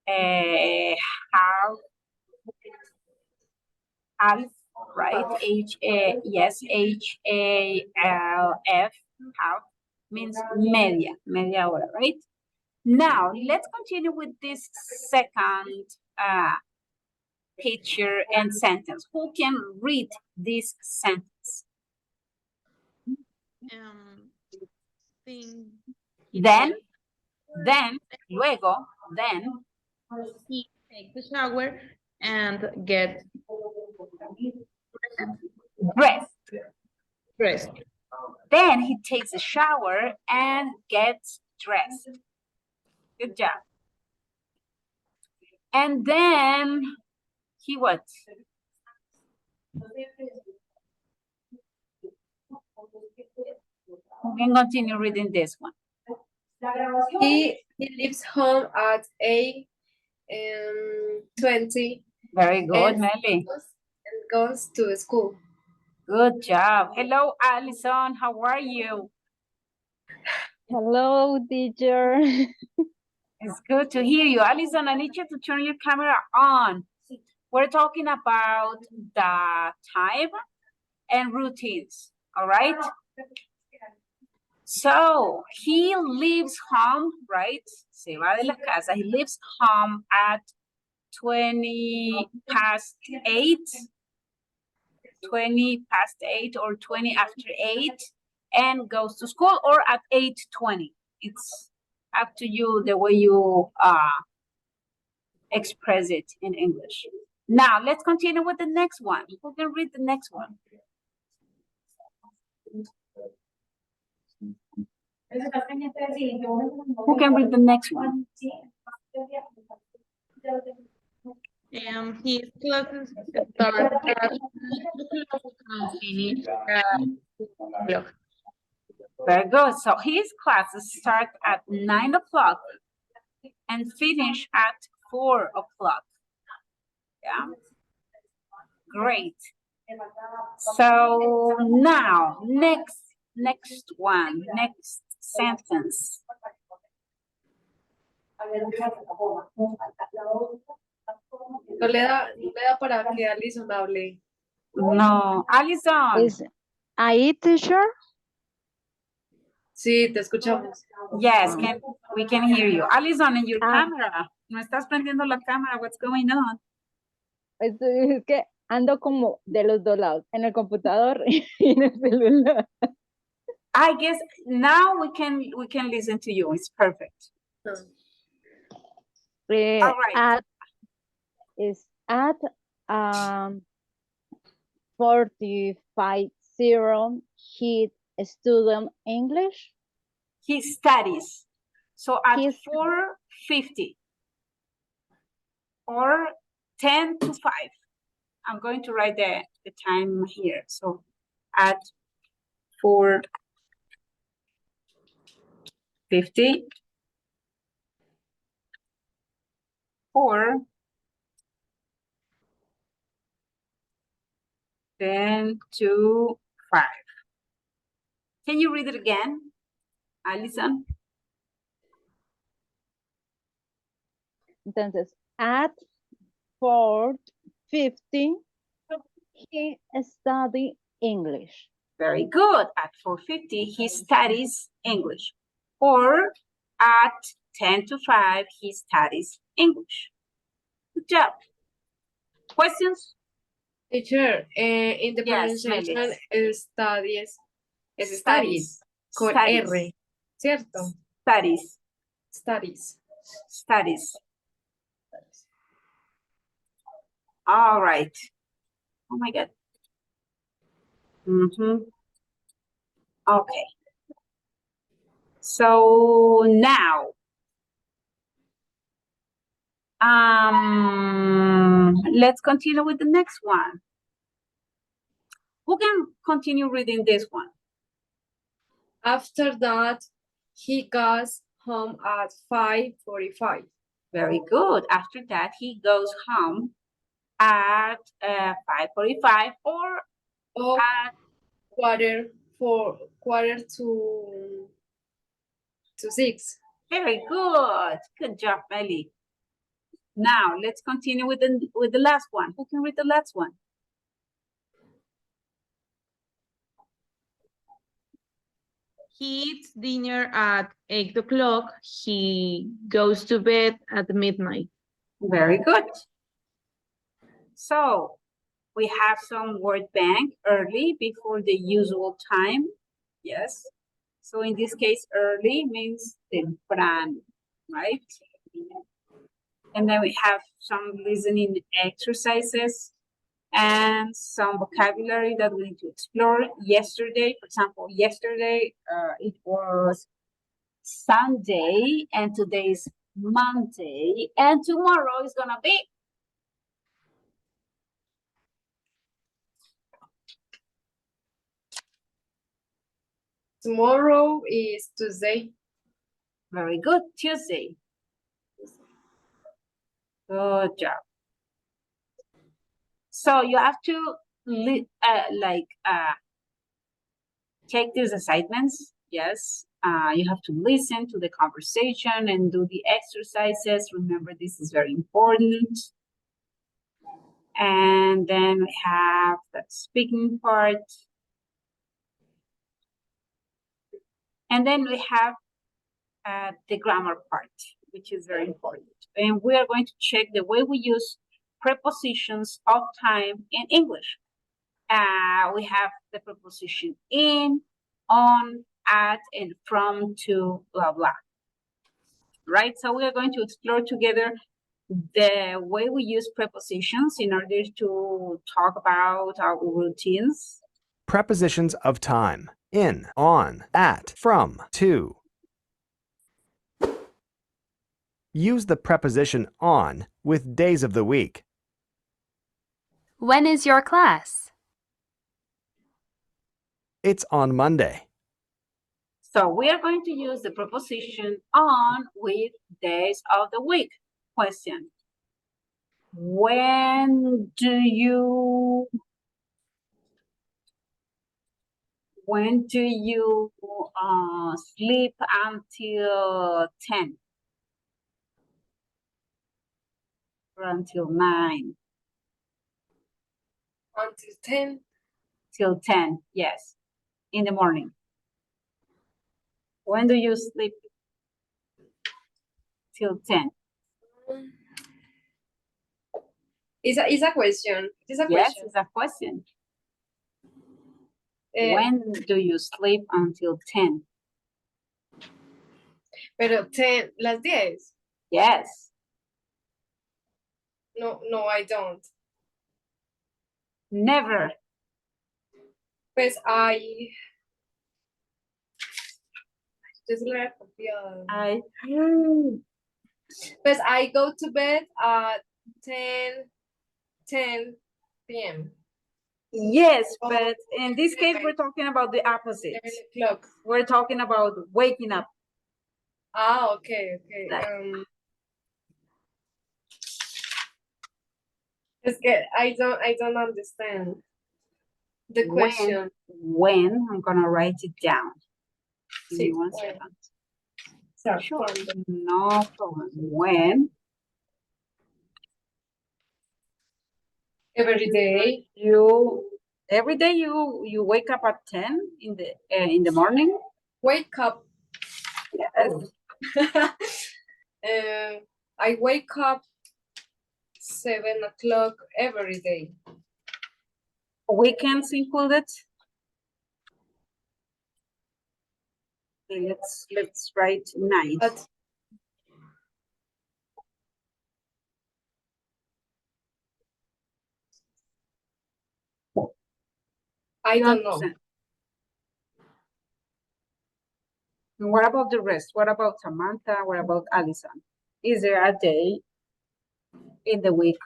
half, right? H-A-L-F, half means media hora, right? Now, let's continue with this second picture and sentence. Who can read this sentence? Luego, he takes a shower and gets dressed. Then he takes a shower and gets dressed. Good job. And then he what? We can continue reading this one. He leaves home at 8:20 Very good, and Melly. goes to school. Good job. Hello, Allison. How are you? Hello, teacher. It's good to hear you. Allison, I need you to turn your camera on. We're talking about the time and routines, all right? So, he leaves home, right? Se va de la casa. He leaves home at 20 past 8. 20 past 8 or 20 after 8 and goes to school, or at 8:20. It's up to you the way you express it in English. Now, let's continue with the next one. Who can read the next one? Who can read the next one? his classes start at 9 o'clock and finish at 4 o'clock. Very good. So his classes start at 9 o'clock and finish at 4 o'clock. Yeah. Great. So now, next one, next sentence. No le da para que Alison hable. No, Allison. Is ahí, teacher? Sí, te escuchamos. Yes, we can hear you. Allison, in your Ah. camera. No estás prendiendo la cámara. What's going on? Es que ando como de los dos lados, en el computador y en el celular. I guess now we can listen to you. It's perfect. All right. At 45:0 he student English. He studies. So at He's- 4:50 or 10 to 5. I'm going to write the time here. So at 4:50 or 10 to 5. Can you read it again, Allison? Entonces, at 4:50 he study English. Very good. At 4:50, he studies English. Or at 10 to 5, he studies English. Good job. Questions? Teacher, in the Yes, pronunciation Melis. studies, es studies, con Studies. R, ¿cierto? All right. Oh my God. Okay. So now, let's continue with the next one. Who can continue reading this one? After that, he goes home at 5:45. Very good. After that, he goes home at 5:45 or Or at quarter to 6. very good. Good job, Ellie. Now let's continue with the last one. Who can read the last one? He eats dinner at 8 o'clock. He goes to bed at midnight. Very good. So we have some word bank early before the usual time. Yes. So in this case, early means temprano, right? And then we have some listening exercises and some vocabulary that we need to explore. Yesterday, for example, yesterday it was Sunday and today is Monday and tomorrow is gonna be Tomorrow is Tuesday. very good, Tuesday. Good job. So you have to take these assignments. Yes. You have to listen to the conversation and do the exercises. Remember, this is very important. And then we have the speaking part. And then we have the grammar part, which is very important. And we are going to check the way we use prepositions of time in English. We have the preposition in, on, at, and from, to, blah, blah. Right? So we are going to explore together the way we use prepositions in order to talk about our routines. Prepositions of time. In, on, at, from, to. Use the preposition on with days of the week. When is your class? It's on Monday. So we are going to use the preposition on with days of the week. Question. When do you sleep until 10? Or until 9? Until 10. Till 10, yes. In the morning. When do you sleep? Till 10. It's a question. It's a Yes, question. it's a question. When? When do you sleep until 10? Pero 10, las 10. Yes. No, I don't. Never. Pues yo se lo había copiado. Pues I go to bed at 10 p.m. Yes, Oh, but in this case, okay. we're talking about the opposite. 11 o'clock. We're talking about waking up. Ah, okay. Like- Es que I don't understand the question. When, I'm gonna write it down. Give me Sí, one when. second. Sorry, Sure, cuando. no problem. When Every day. every day you wake up at 10 in the morning. Wake up. Yes. I wake up 7 o'clock every day. Weekends included. Okay, let's write night. At I You don't know. understand? And what about the rest? What about Samantha? What about Allison? Is there a day in the week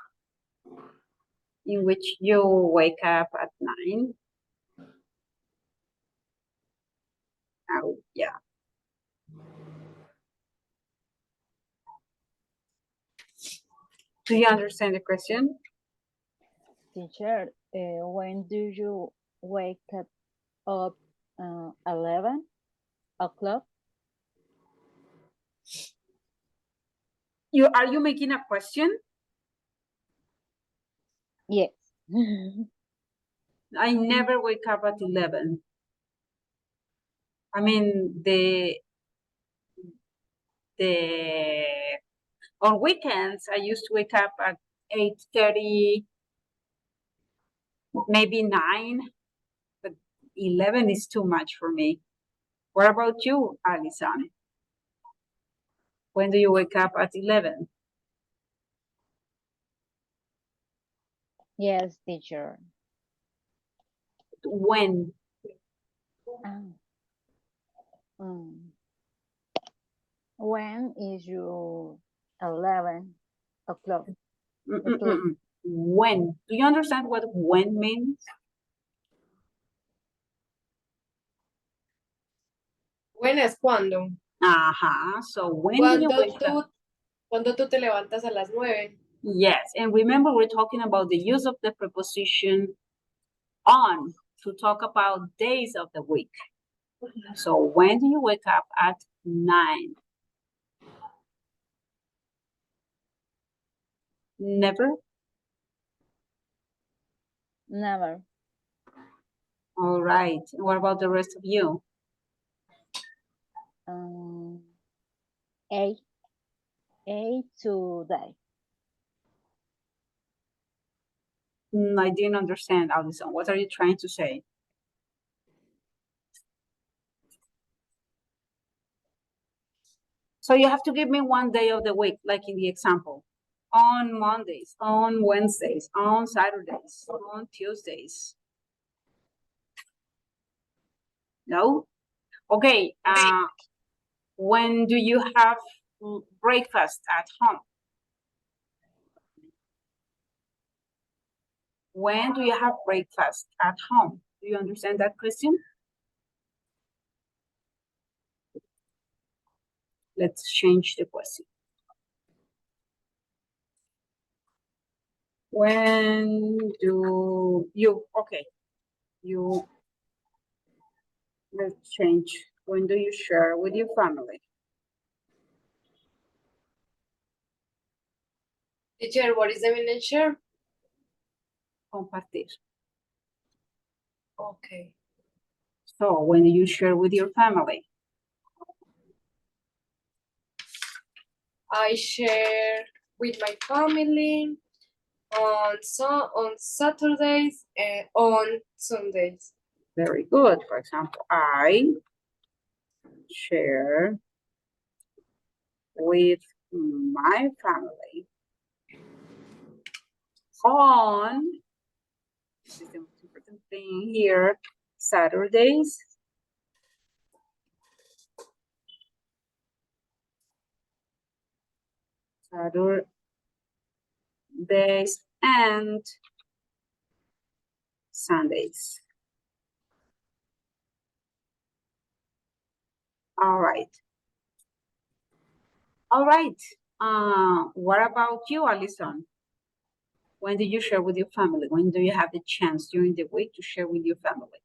in which you wake up at 9? Oh, yeah. Do you understand the question? Teacher, when do you wake up 11 o'clock? Are you making a question? Yes. I never wake up at 11. I mean, on weekends, I used to wake up at 8:30, maybe 9, but 11 is too much for me. What about you, Alison? When do you wake up at 11? Yes, teacher. When? Ah. When is your 11 o'clock? Sleep. When? Do you understand what when means? When es cuando. So when do you Cuando wake up? cuando tú te levantas a las 9. Yes, and remember we're talking about the use of the preposition on to talk about days of the week. So when do you wake up at 9? Never? Never. All right. And what about the rest of you? 8 today. I didn't understand, Alison. What are you trying to say? So you have to give me one day of the week, like in the example. On Mondays, on Wednesdays, on Saturdays, on Tuesdays. No? Okay. When do you have breakfast at home? When do you have breakfast at home? Do you understand that question? Let's change the question. When do you, okay, let's change. When do you share with your family? Teacher, what is the meaning share? Compartir. Okay. So when do you share with your family? I share with my family on Saturdays and on Sundays. Very good. For example, I share with my family on, this is the most important thing here, Saturdays. Saturdays and Sundays. All right. All right. What about you, Alison? When do you share with your family? When do you have the chance during the week to share with your family?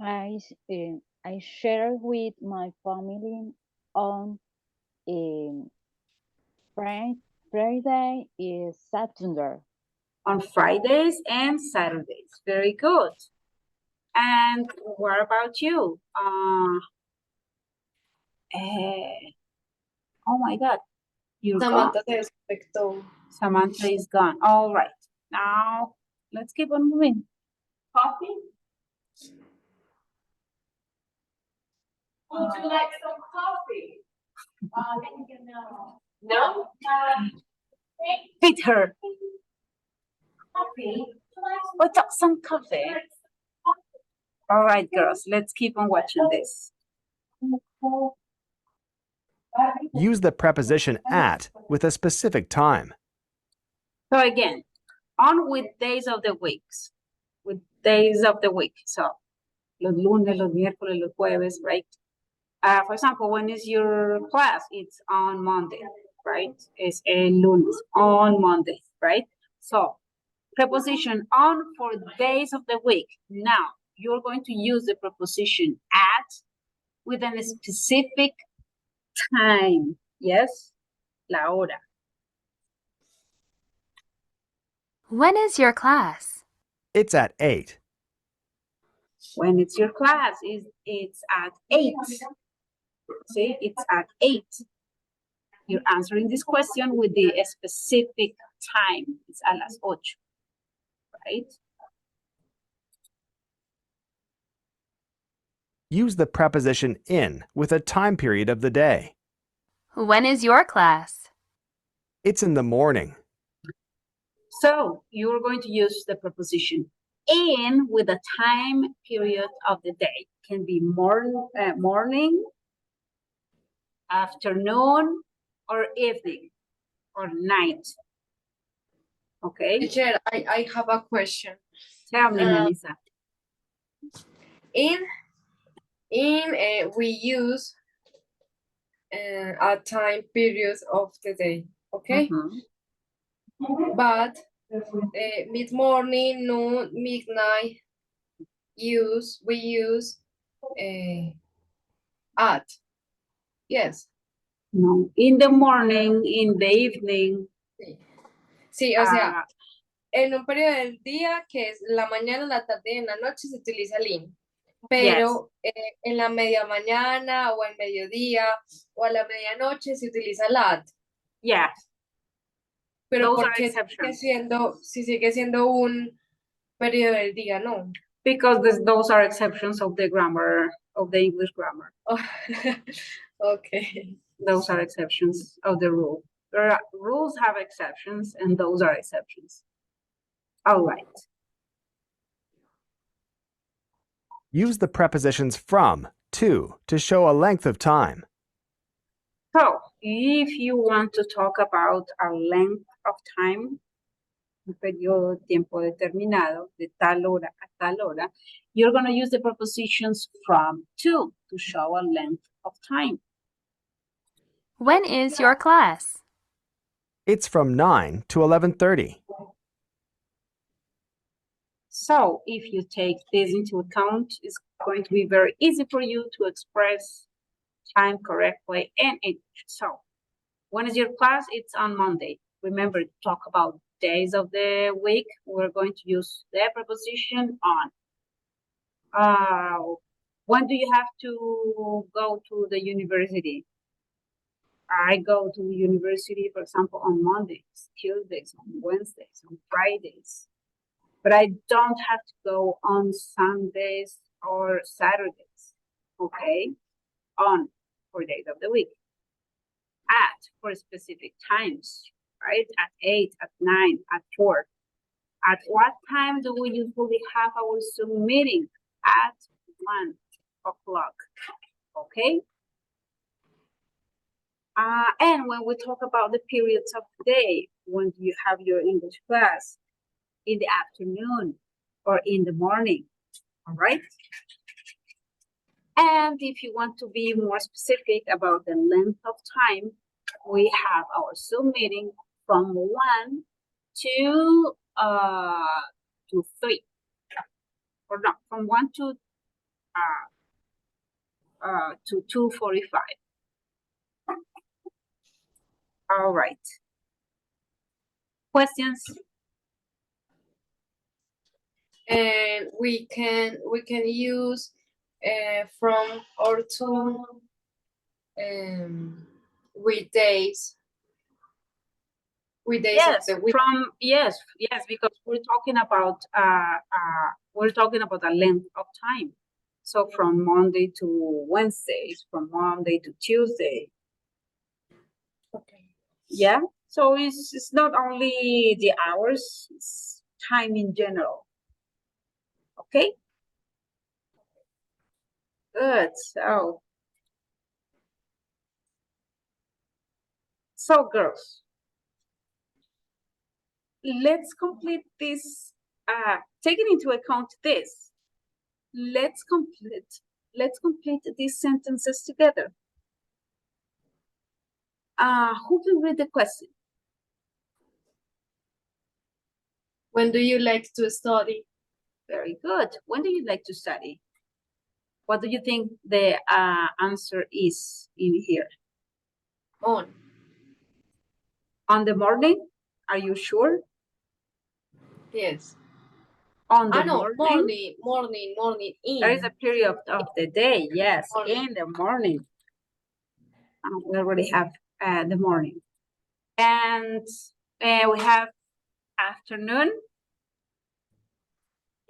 I share with my family on Friday is Saturday. On Fridays and Saturdays. Very good. And what about you? Oh my God, you're Samantha gone. se desconectó. Samantha is gone. All right. Now, let's keep on moving. Coffee? Would you like some coffee? No? No? Feed her. What's up, some coffee? All right, girls, let's keep on watching this. Use the preposition at with a specific time. So again, on with days of the weeks, with days of the week. So, los lunes, los miércoles, los jueves, right? For example, when is your class? It's on Monday, right? It's el lunes, on Monday, right? So, preposition on for days of the week. Now, you're going to use the preposition at with a specific time. Yes? La hora. When is your class? It's at 8. When it's your class, it's at 8. See, it's at 8. You're answering this question with the specific time. It's a las 8, right? Use the preposition in with a time period of the day. When is your class? It's in the morning. So you're going to use the preposition in with a time period of the day. Can be morning, afternoon, or evening, or night. Okay, Teacher, I have a question. tell me, Melissa. In we use a time period of the day, okay? Mhm. But mid-morning, noon, midnight, we use at. Yes. No, in the morning, in the evening. Sí, o sea, ah, en un periodo del día que es la mañana, la tarde y en la noche se utiliza el in. Pero en la media mañana o al mediodía o a la medianoche se utiliza el at. yes, Pero those ¿por are qué exceptions. si sigue siendo un periodo del día? No. Because those are exceptions of the grammar, of the English grammar. Okay. Those are exceptions of the rule. Rules have exceptions, and those are exceptions. All right. Use the prepositions from, to show a length of time. So if you want to talk about a length of time, un periodo de tiempo determinado, de tal hora a tal hora, you're going to use the prepositions from to show a length of time. When is your class? It's from 9 to 11:30. So if you take this into account, it's going to be very easy for you to express time correctly in English. So when is your class? It's on Monday. Remember to talk about days of the week. We're going to use the preposition on. When do you have to go to the university? I go to university, for example, on Mondays, Tuesdays, on Wednesdays, on Fridays. But I don't have to go on Sundays or Saturdays, okay? On for days of the week. At for specific times, right? At 8, at 9, at 4. At what time do we usually have our Zoom meeting? At 1 o'clock, okay? And when we talk about the periods of the day, when do you have your English class? In the afternoon or in the morning, all right? And if you want to be more specific about the length of time, we have our Zoom meeting from 1 to 3, or not, from 1 to 2:45. All right. Questions? And we can use from or to weekdays. Weekdays Yes, of the week. yes, because we're talking about a length of time. So from Monday to Wednesday, from Monday to Tuesday. Okay. Yeah. So it's not only the hours, it's time in general. Okay? Good. So girls, let's complete this, taking into account this, let's complete these sentences together. Who can read the question? When do you like to study? Very good. When do you like to study? What do you think the answer is in here? On. On the morning? Are you sure? Yes. On the No, morning? morning. In. There is a period of the day, yes, Morning. in the morning. We already have the morning. And we have afternoon.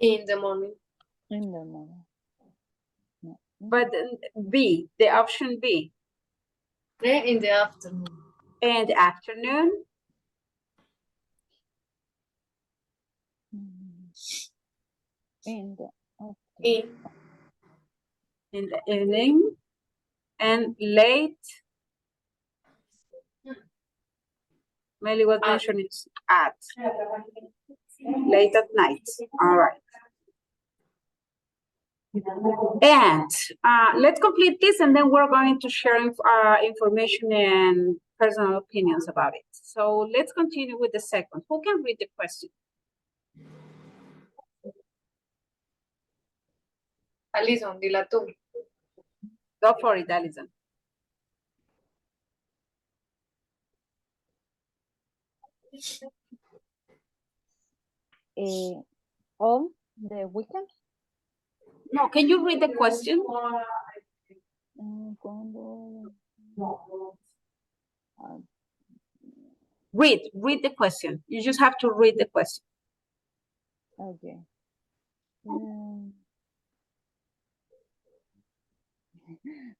In the morning. In the morning. But B, the option B. In the afternoon. And afternoon. In the In the evening. And late. Melly was mentioning at. Late at night. All right. And let's complete this, and then we're going to share information and personal opinions about it. So let's continue with the second. Who can read the question? Alison, dila tú. Go for it, Alison. On the weekend? No, can you read the question? Read the question. You just have to read the question. Okay.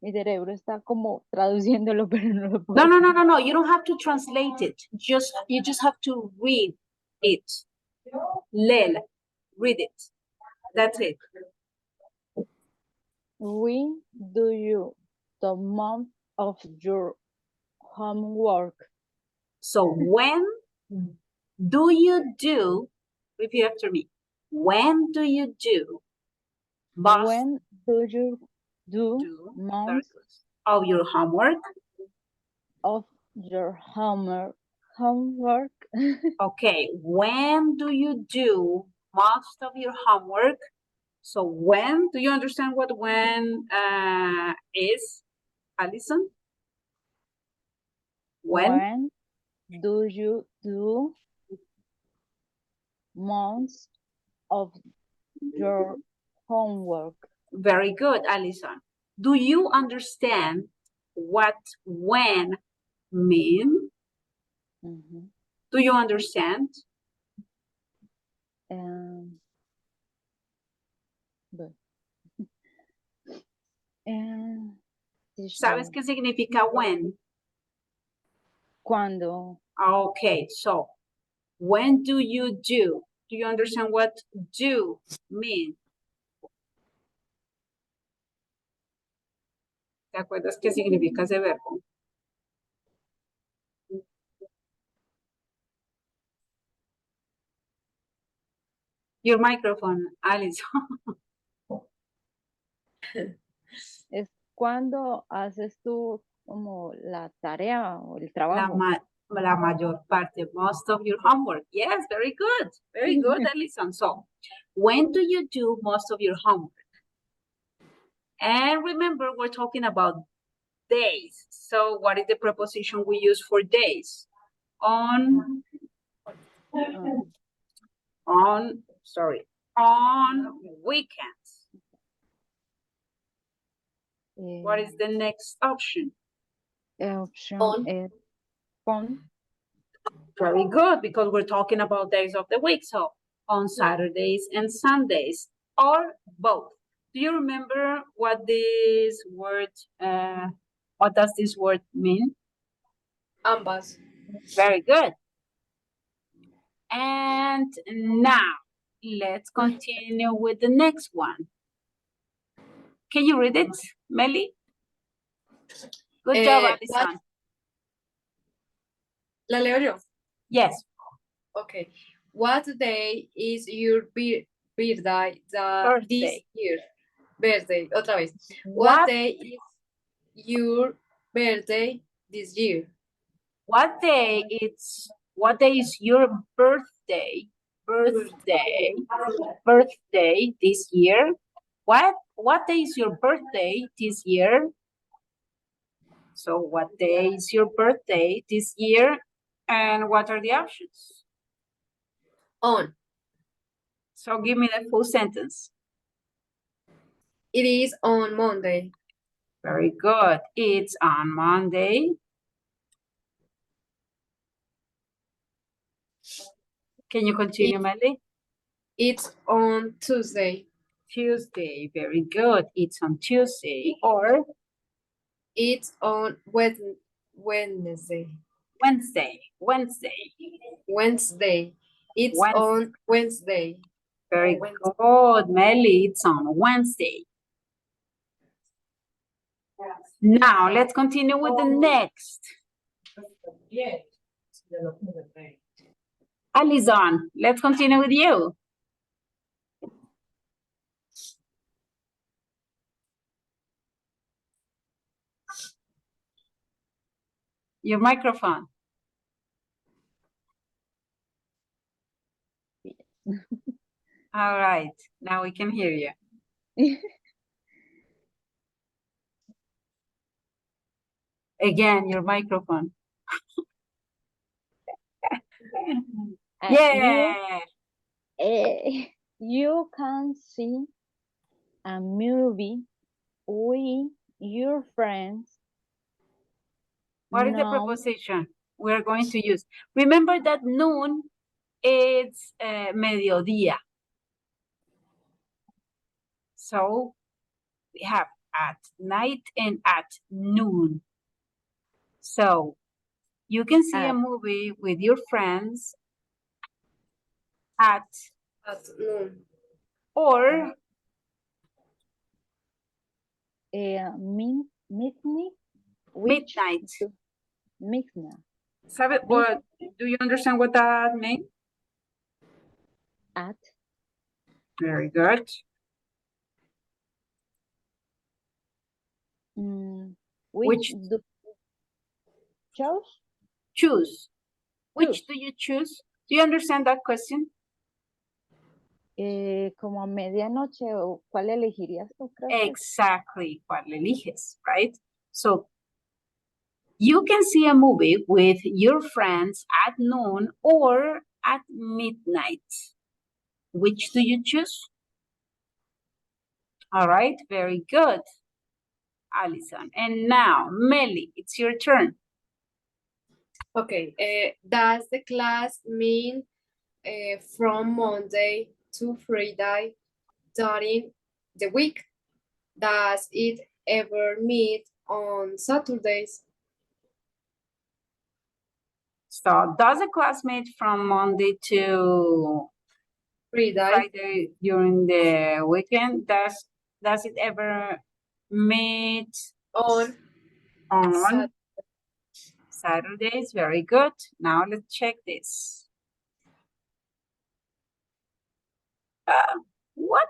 Mi cerebro está como traduciéndolo, pero no lo puedo. No. You don't have to translate it. You just have to read it. Lel, read it. That's it. When do you the month of your homework? So when do you do, repeat after me, when do you do most When do you do month of your homework? Of your homework? Okay, when do you do most of your homework? So when, do you understand what when is, Alison? When do you do most of your homework? Very good, Alison. Do you understand what when mean? Mm-hmm. Do you understand? But, ¿Sabes qué significa when? Cuando. Okay, so when do you do? Do you understand what do mean? ¿Te acuerdas qué significa ese verbo? Your microphone, Alice. Es cuando haces tú como la tarea o el trabajo. La mayor parte, most of your homework. Yes, very good. Very good, Alison. So, when do you do most of your homework? And remember, we're talking about days. So, what is the preposition we use for days? On weekends. What is the next option? Option is on. Very good, because we're talking about days of the week. So on Saturdays and Sundays, or both. Do you remember what this word, what does this word mean? Ambas. Very good. And now, let's continue with the next one. Can you read it, Melly? Good job, Alison. La leo yo. Yes. Okay. What day is your birthday this Birthday. year? Birthday. Otra vez. What- What day is your birthday this year? What day is your birthday? Birthday this year. What day is your birthday this year? So what day is your birthday this year? And what are the options? On. So give me the full sentence. It is on Monday. Very good. It's on Monday. Can you continue, Melly? It's on Tuesday. Tuesday. Very good. It's on Tuesday. Or It's on Wednesday. Wednesday. Wednesday. It's Wednesday. on Wednesday. Very Wednesday. good, Melly. It's on Wednesday. Now, let's continue with the next. Alison, let's continue with you. Your microphone. All right, now we can hear you. Again, your microphone. Yeah. You can see a movie with your friends. What is the No. preposition we're going to use? Remember that noon is mediodía. So we have at night and at noon. So you can see a At. movie with your friends at Noon. or Midnight. midnight. Midnight. ¿Sabe what? Do you understand what that means? At. Very good. Which Which- do chose? Choose. Which do you choose? Do you understand that question? Como a medianoche, o ¿cuál elegirías tú? Creo que Exactly. ¿Cuál eliges, right? So you can see a movie with your friends at noon or at midnight. Which do you choose? All right, very good, Alison. And now, Melly, it's your turn. Okay. Does the class mean from Monday to Friday during the week? Does it ever meet on Saturdays? So does a class meet from Monday to Friday. Friday during the weekend? Does it ever meet On on Saturdays? Very good. Now let's check this. What?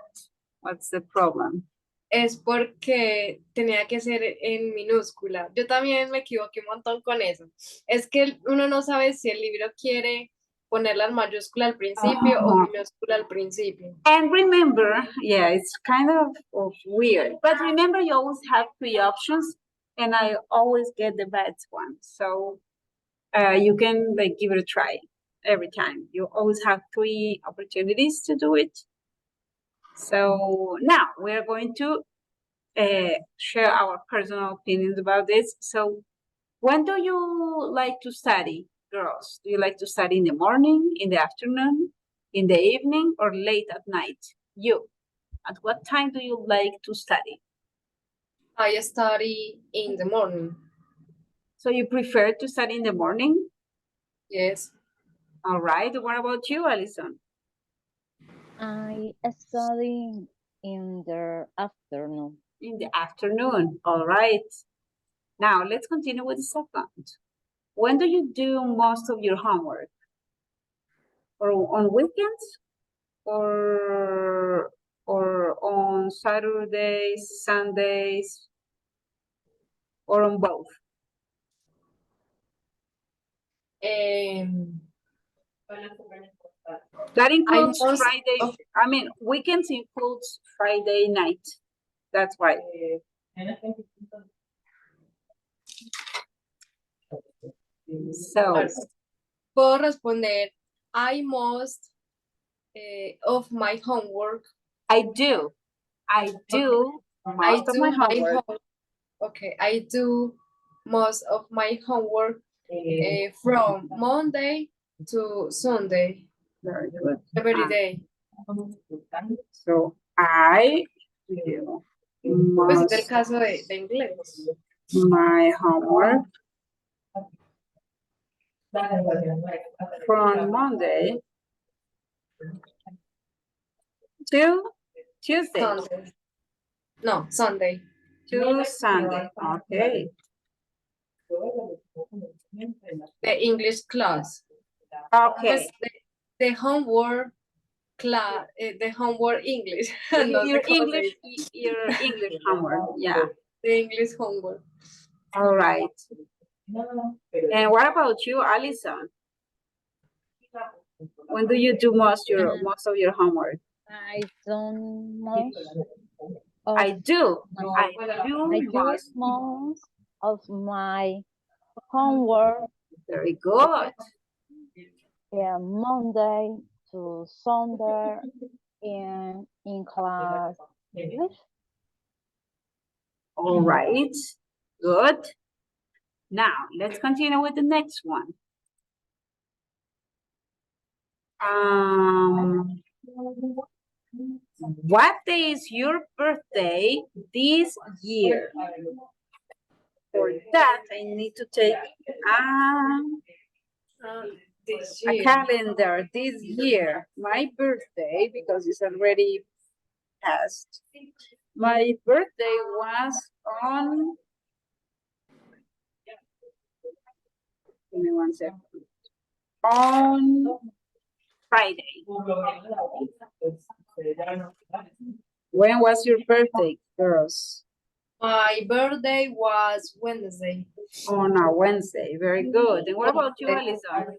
What's the problem? Es porque tenía que ser en minúscula. Yo también me equivoqué un montón con eso. Es que uno no sabe si el libro quiere ponerla en mayúscula al principio o minúscula al principio. And remember, yeah, it's kind of weird. But remember, you always have 3 options, and I always get the best one. So you can like give it a try every time. You always have 3 opportunities to do it. So now we're going to share our personal opinions about this. So when do you like to study, girls? Do you like to study in the morning, in the afternoon, in the evening, or late at night? You, at what time do you like to study? I study in the morning. So you prefer to study in the morning? Yes. All right. What about you, Alison? I study in the afternoon. In the afternoon. All right. Now let's continue with the second. When do you do most of your homework? Or on weekends? Or on Saturdays, Sundays, or on both? Um, That includes most Friday. of- I mean, weekends includes Friday night. That's why. So, Puedo responder, I most of my homework. I do most of my homework. Okay, I do most of my homework from Monday to Sunday, Very good. every day. So, I do Pues este es el most caso de inglés. my homework from Monday to Tuesday Sunday. No, Sunday. to Sunday. Okay. The English class. Okay. Pues the homework class, the homework English. No sé Your cómo se English, dice. your English homework. Yeah. The English homework. All right. And what about you, Alison? When do you do most of your homework? I don't most of I do. my- I do I do most. most of my homework Very good. Monday to Sunday in class English. All right. Good. Now, let's continue with the next one. What day is your birthday this year? For that, I need to take This a year. calendar this year. My birthday, because it's already passed. My birthday was on. Give me 1 second. On Friday. When was your birthday, girls? My birthday was Wednesday. On a Wednesday. Very good. And what about you, Alison?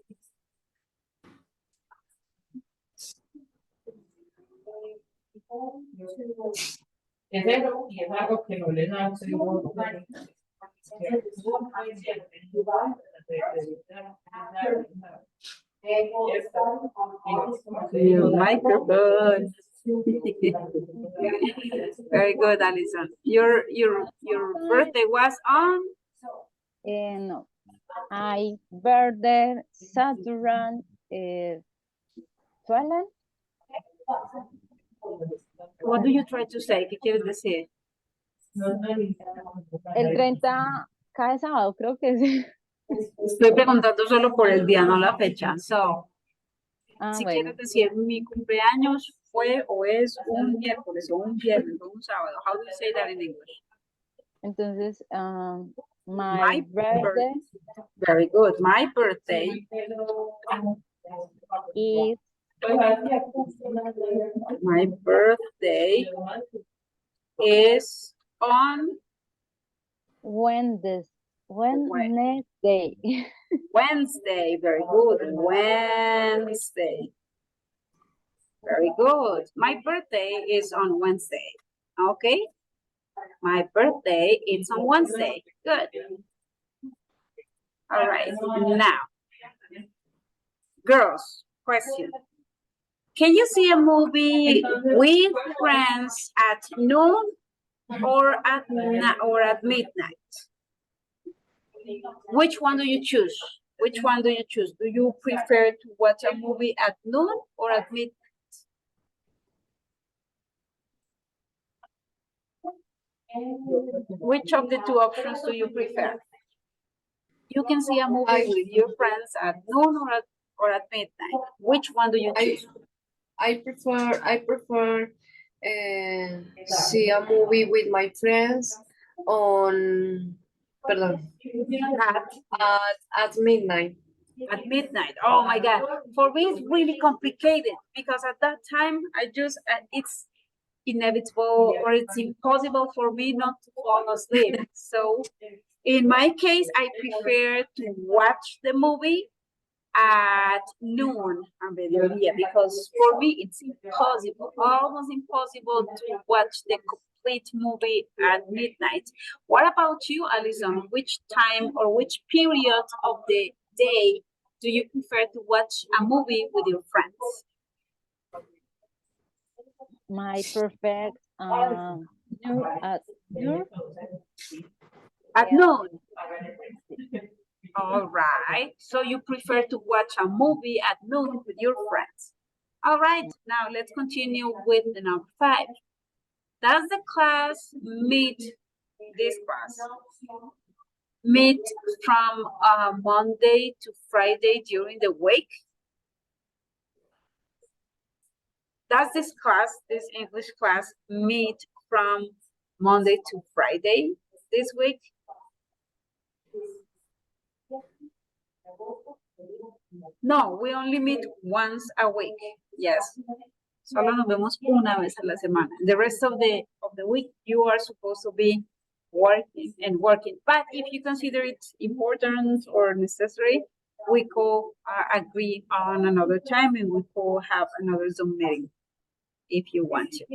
Your microphone. Very good, Alison. Your birthday was on No, I birthday Saturn 12. What do you try to say? ¿Qué quieres decir? El 30 cae sábado, creo que sí. Estoy preguntando solo por el día, no la fecha. So, si Bueno. quieres decir mi cumpleaños fue o es un miércoles o un viernes o un sábado. How do you say that in English? Entonces, my birthday Very good. My birthday is My birthday is on Wednesday. Wednesday. Very good. Wednesday. Very good. My birthday is on Wednesday. Okay. My birthday is on Wednesday. Good. All right. Now, girls, question. Can you see a movie with friends at noon or at midnight? Which one do you choose? Which one do you choose? Do you prefer to watch a movie at noon or at midnight? Which of the two options do you prefer? You can see a movie with your friends at noon or at midnight? Which one do you choose? I prefer see a movie with my friends on perdón, at midnight. At midnight. Oh my God. For me, it's really complicated because at that time, it's inevitable or it's impossible for me not to fall asleep. So in my case, I prefer to watch the movie at noon on mediodía because for me, it's impossible, almost impossible to watch the complete movie at midnight. What about you, Alison? Which time or which period of the day do you prefer to watch a movie with your friends? My perfect new at noon. At noon. All right. So you prefer to watch a movie at noon with your friends. All right. Now let's continue with the number 5. Does the class meet this class? Meet from Monday to Friday during the week? Does this English class, meet from Monday to Friday this week? No, we only meet once a week. Yes. Solo nos vemos una vez a la semana. The rest of the week, you are supposed to be working and working. But if you consider it important or necessary, we could agree on another time and we could have another Zoom meeting if you want to.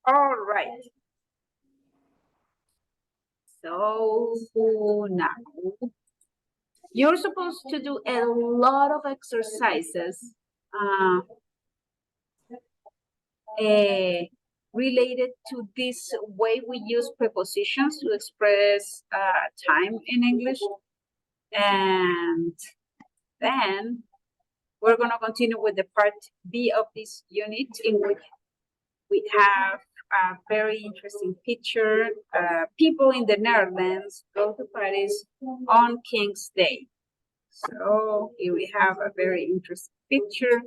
All right. So now you're supposed to do a lot of exercises related to this way we use prepositions to express time in English. And then we're going to continue with the part B of this unit, in which we have a very interesting picture. People in the Netherlands go to Paris on King's Day. So here we have a very interesting picture.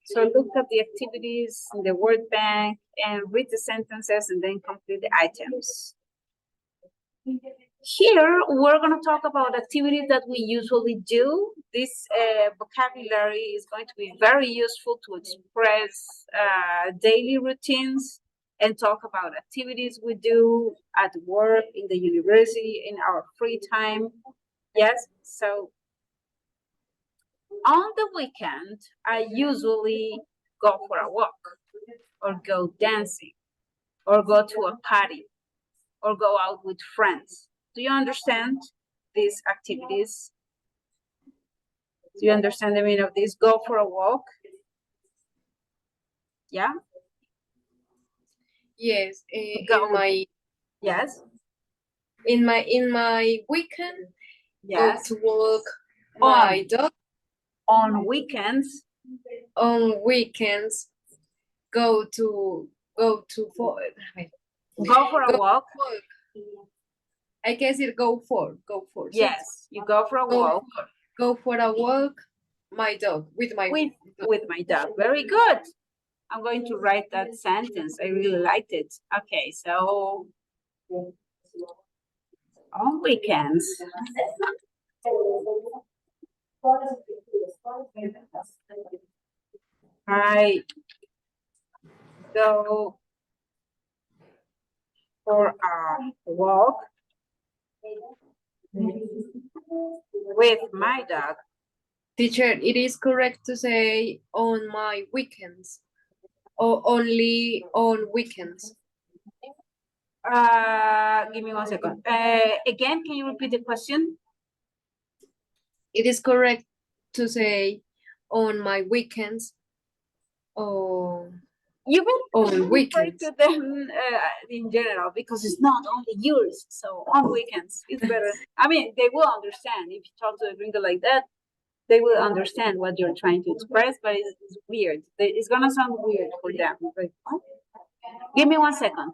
So look at the activities in the word bank and read the sentences and then complete the items. Here, we're going to talk about activities that we usually do. This vocabulary is going to be very useful to express daily routines and talk about activities we do at work, in the university, in our free time. Yes, so on the weekend, I usually go for a walk or go dancing or go to a party or go out with friends. Do you understand these activities? Do you understand the meaning of this? Go for a walk? Yeah? Yes, Go. Yes. Yes? In my weekend, Yes. go to walk my dog. On weekends? On weekends, go for Go for a walk? I guess it go for. Yes, you go for a walk. Go for a walk, my dog, with my With my dog. Very good. I'm going to write that sentence. I really liked it. Okay, so on weekends. I go for a walk with my dog. Teacher, it is correct to say on my weekends or only on weekends. Give me 1 second. Again, can you repeat the question? It is correct to say on my weekends or You will on refer weekends. to them in general because it's not only yours. So on weekends, it's better. I mean, they will understand if you talk to a gringo like that. They will understand what you're trying to express, but it's weird. It's gonna sound weird for them. Like, what? Give me 1 second.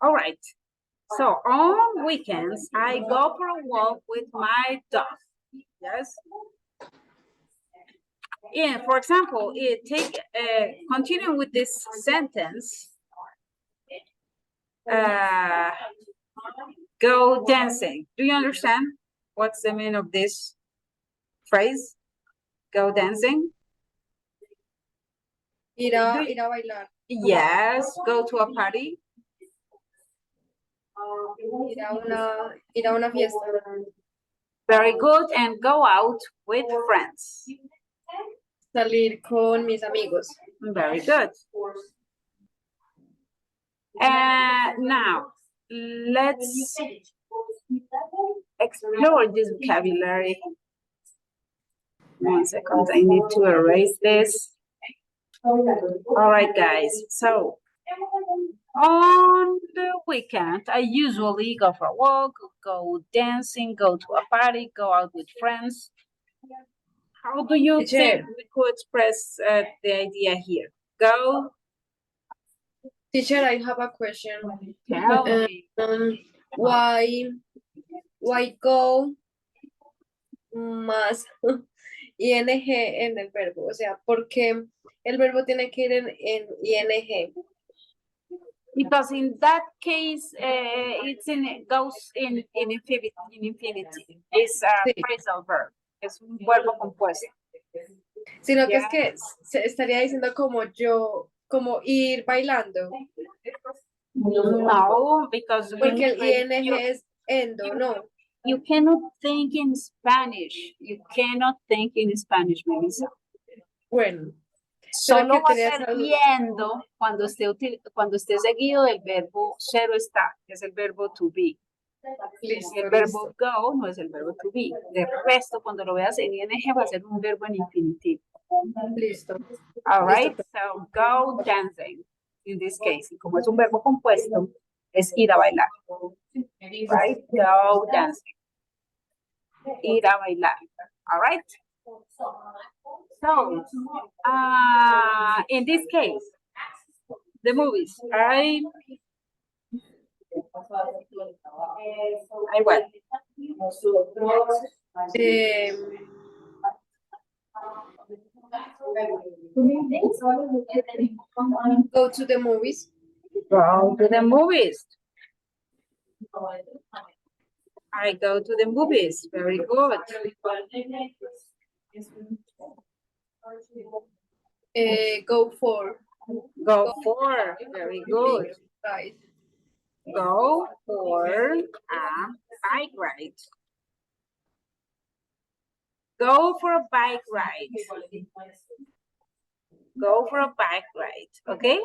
All right. So on weekends, I go for a walk with my dog. Yes. Yeah, for example, continue with this sentence. Go dancing. Do you understand what's the meaning of this phrase? Go dancing? Ir a bailar, Yes. Go to a party? ir a una fiesta, Very good. And go out with friends. salir con mis amigos. Very good. Now, let's explore this vocabulary. 1 second, I need to erase this. All right, guys. So, on the weekend, I usually go for a walk, go dancing, go to a party, go out with friends. How do you Teacher. think we could express the idea here? Go, Teacher, I have a question. tell me. Why go más ing en el verbo? O sea, ¿por qué el verbo tiene que ir en ing? Because in that case, goes in infinitive. It's a Sí. phrasal verb. Es un verbo compuesto. Sino que Ya. es que se estaría diciendo como ir bailando, No, because porque el ing you, es endo, ¿no? you cannot think in Spanish. You cannot think in Spanish, Melissa. Bueno, Solo que va a tenía ser esa duda. viendo cuando esté seguido del verbo cero está, que es el verbo to be. listo, El verbo listo. go no es el verbo to be. De resto, cuando lo veas en ing va a ser un verbo en infinitivo. Listo. All right, Listo. so go dancing in this case. Y como es un verbo compuesto, es ir a bailar. Right, go dancing. Ir a bailar. All right. So, in this case, the movies. I what? Go to the movies. Go to the movies. I go to the movies. Very good. Go for. Go for. Very good. Right. Go for a bike ride. Go for a bike ride. Go for a bike ride. Okay?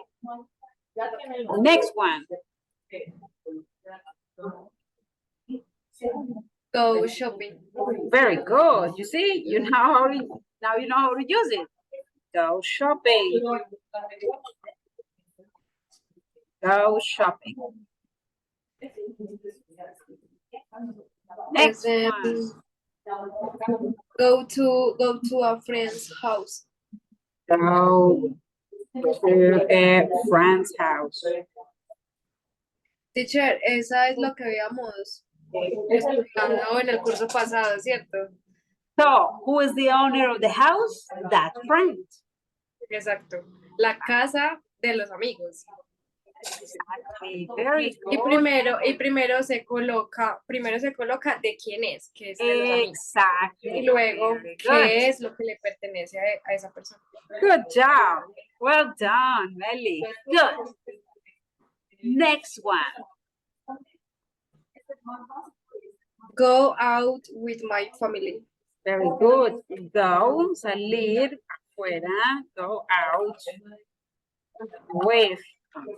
Next one. Go shopping. Very good. You see, now you know how to use it. Go shopping. Go shopping. Next one. Go to a friend's house. Go to a friend's house. Teacher, esa es lo que habíamos explicado en el curso pasado, ¿cierto? So, who is the owner of the house? That friend. Exacto. La casa de los amigos. Exactly. Very Y good. primero se coloca de quién es, que es de los amigos. Exactly. Y luego, Very good. qué es lo que le pertenece a esa persona. Good job. Well done, Melly. Good. Next one. Go out with my family. Very good. Go, salir, afuera, go out with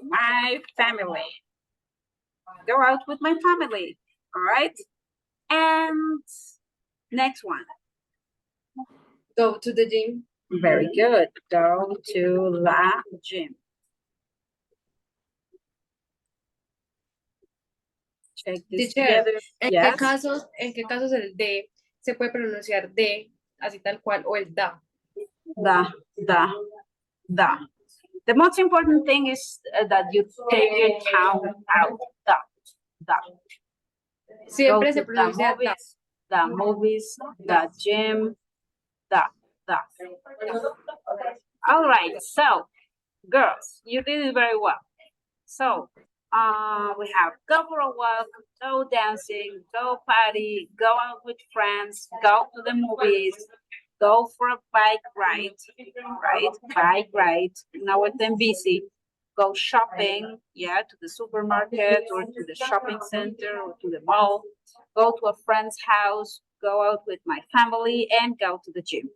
my family. Go out with my family. All right. And next one. Go to the gym. Very good. Go to la gym. Check this Teacher, together. ¿En Yes. qué casos el de se puede pronunciar de así tal cual o el da? Da. The most important thing is that you take your town out. The. Go Siempre to se pronuncia da. the movies, the gym, the. All right, so girls, you did it very well. So we have go for a walk, go dancing, go party, go out with friends, go to the movies, go for a bike ride, right? Bike ride. Now we're then busy. Go shopping, yeah, to the supermarket or to the shopping center or to the mall. Go to a friend's house, go out with my family, and go to the gym.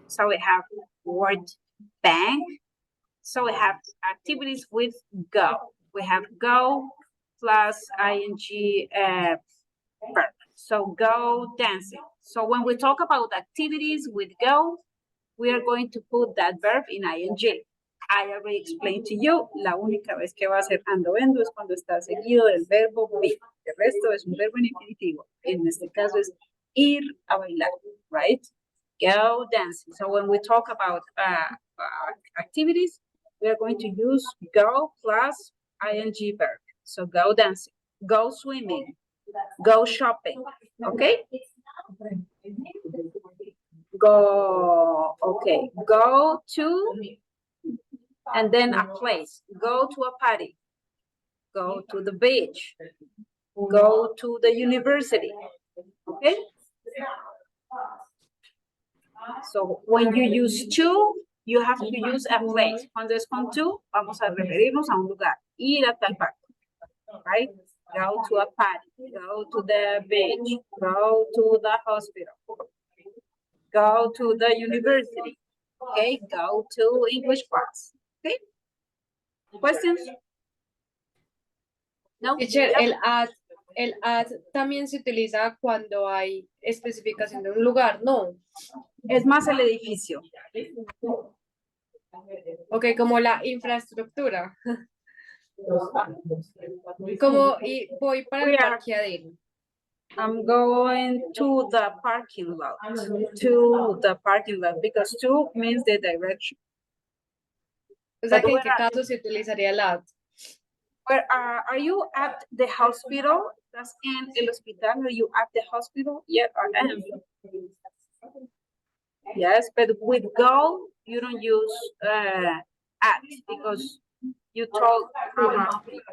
So we have word bank. So we have activities with go. We have go plus ing verb. So go dancing. So when we talk about activities with go, we are going to put that verb in ing. I already explained to you, la única vez que va a ser ando es cuando está seguido del verbo be. El resto es un verbo en infinitivo. En este caso es ir a bailar, right? Go dancing. So when we talk about activities, we are going to use go plus ing verb. So go dancing, go swimming, go shopping, okay? Go, okay, go to, and then a place, go to a party, go to the beach, go to the university, okay? So when you use to, you have to use a place. Cuando es con to, vamos a referirnos a un lugar, ir a tal parte, right? Go to a party, go to the beach, go to the hospital, go to the university, okay? Go to English class, okay? Questions? No? Teacher, Yeah. el at también se utiliza cuando hay especificación de un lugar, ¿no? Es más el edificio. Ok, como la infraestructura. Como y voy para el We are- parqueadero. I'm going to the parking lot. To the parking lot because to means the direction. O sea, que ¿en But qué caso se utilizaría el at? Where are you at the hospital? That's in el hospital. Are you at the hospital? Yeah, I am. Yes, but with go, you don't use at because you told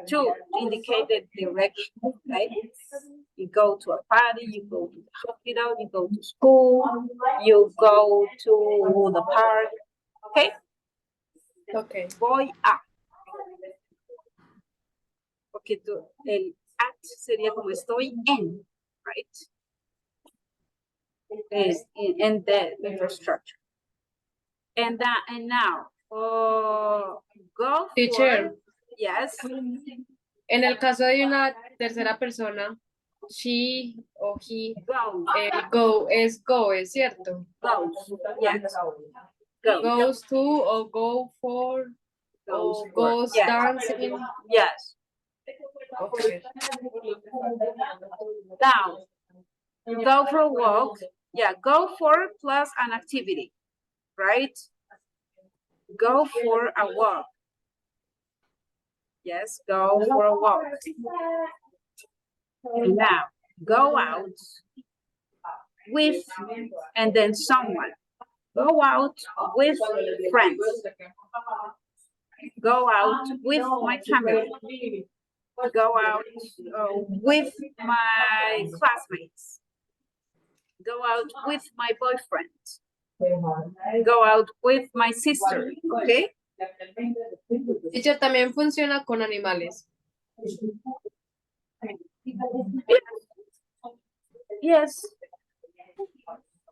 to indicate the direction, right? You go to a party, you go to the hospital, you go to school, you go to the park, okay? Ok. Voy a. Porque el at sería como estoy en, right? In the infrastructure. And now, go for, Teacher. yes, En el caso de una tercera persona, she o he, go, el go, es cierto. goes, yes, go, Goes to o go for goes o for, goes yes, dancing. yes. Okay. Now, go for a walk, yeah, go for plus an activity, right? Go for a walk. Yes, go for a walk. Now, go out with, and then someone. Go out with friends. Go out with my family. Go out with my classmates. Go out with my boyfriend. Go out with my sister, okay? Teacher, también funciona con animales. Yes.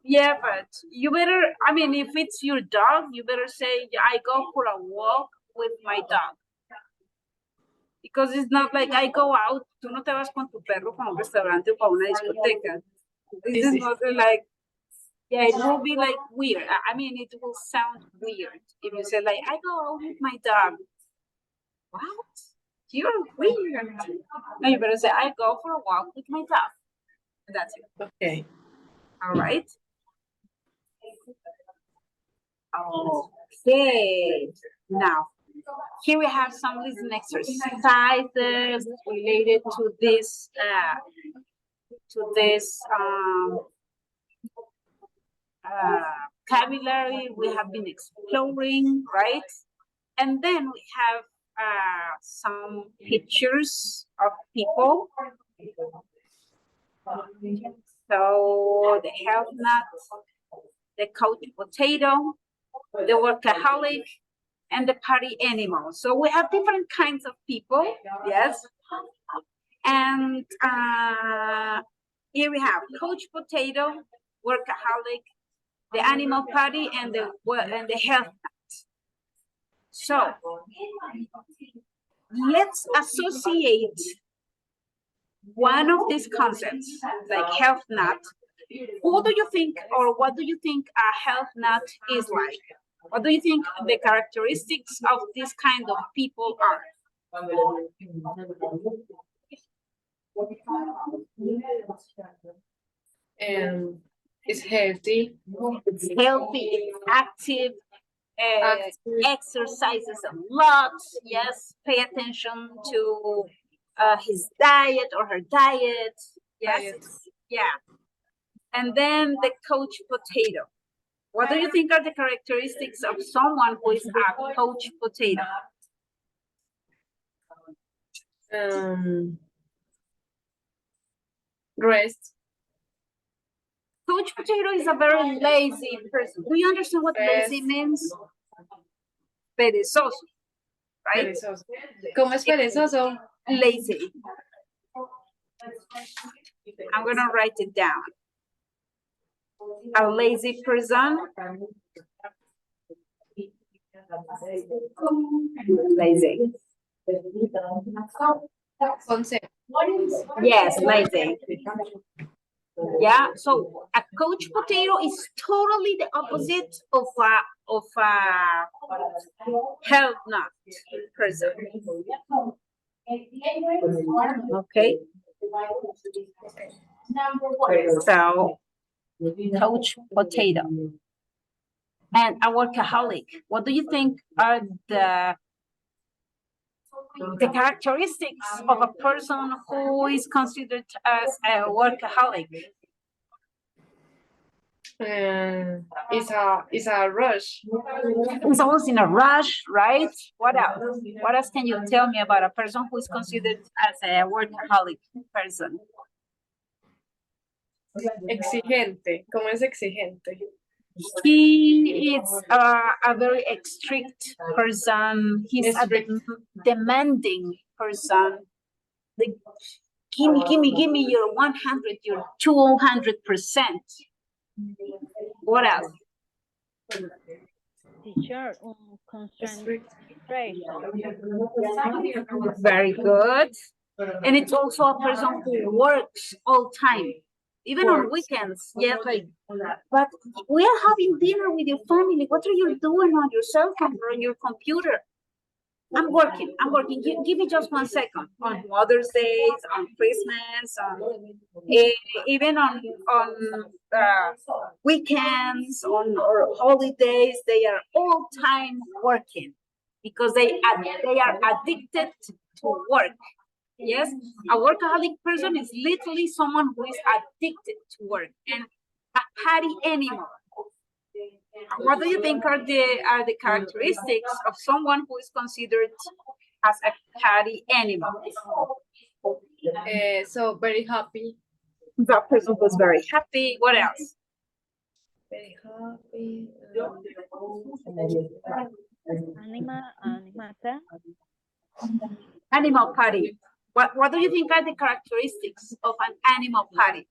Yeah, but you better, I mean, if it's your dog, you better say, I go for a walk with my dog. Because it's not like I go out, tú no te vas con tu perro para un restaurante o para una discoteca. This is not like, yeah, it will be like weird. I mean, it will sound weird if you say like, I go out with my dog. What? You're weird. No, you better say, I go for a walk with my dog. That's it. Okay. All right. Oh, Okay, now here we have some listening exercises related to this vocabulary we have been exploring, right? And then we have some pictures of people. So the health nut, the couch potato, the workaholic, and the party animal. So we have different kinds of people, yes. And here we have couch potato, workaholic, the animal party, and the health nut. So let's associate one of these concepts, like health nut. Who do you think, or what do you think a health nut is like? What do you think the characteristics of this kind of people are? It's healthy. It's healthy, it's active, Active. exercises a lot, yes, pay attention to his diet or her diet, yes, Diet. yeah. And then the couch potato. What do you think are the characteristics of someone who is a couch potato? Rest. Couch potato is a very lazy person. Do you understand what lazy means? Perezoso, right? Perezoso. ¿Cómo es perezoso? Lazy. I'm gonna write it down. A lazy person. Lazy. Concept. Yes, lazy. Yeah, so a couch potato is totally the opposite of a health nut person. Okay. So couch potato and a workaholic. What do you think are the characteristics of a person who is considered as a workaholic? It's a rush. It's always in a rush, right? What else? What else can you tell me about a person who is considered as a workaholic person? Exigente. ¿Cómo es exigente? He is a very strict person. He's a demanding person. Like, give me your 100, your 200%. What else? Teacher, concentration. Very good. And it's also a person who works all time, even on weekends. Yes, like, but we are having dinner with your family. What are you doing on your cell phone or on your computer? I'm working. Give me just 1 second. On Mother's Day, on Christmas, even on weekends, or holidays, they are all time working because they are addicted to work. Yes, a workaholic person is literally someone who is addicted to work, and a party animal. What do you think are the characteristics of someone who is considered as a party animal? So very happy. That person was very happy. What else? Very happy. Animata. Animal party. What do you think are the characteristics of an animal party?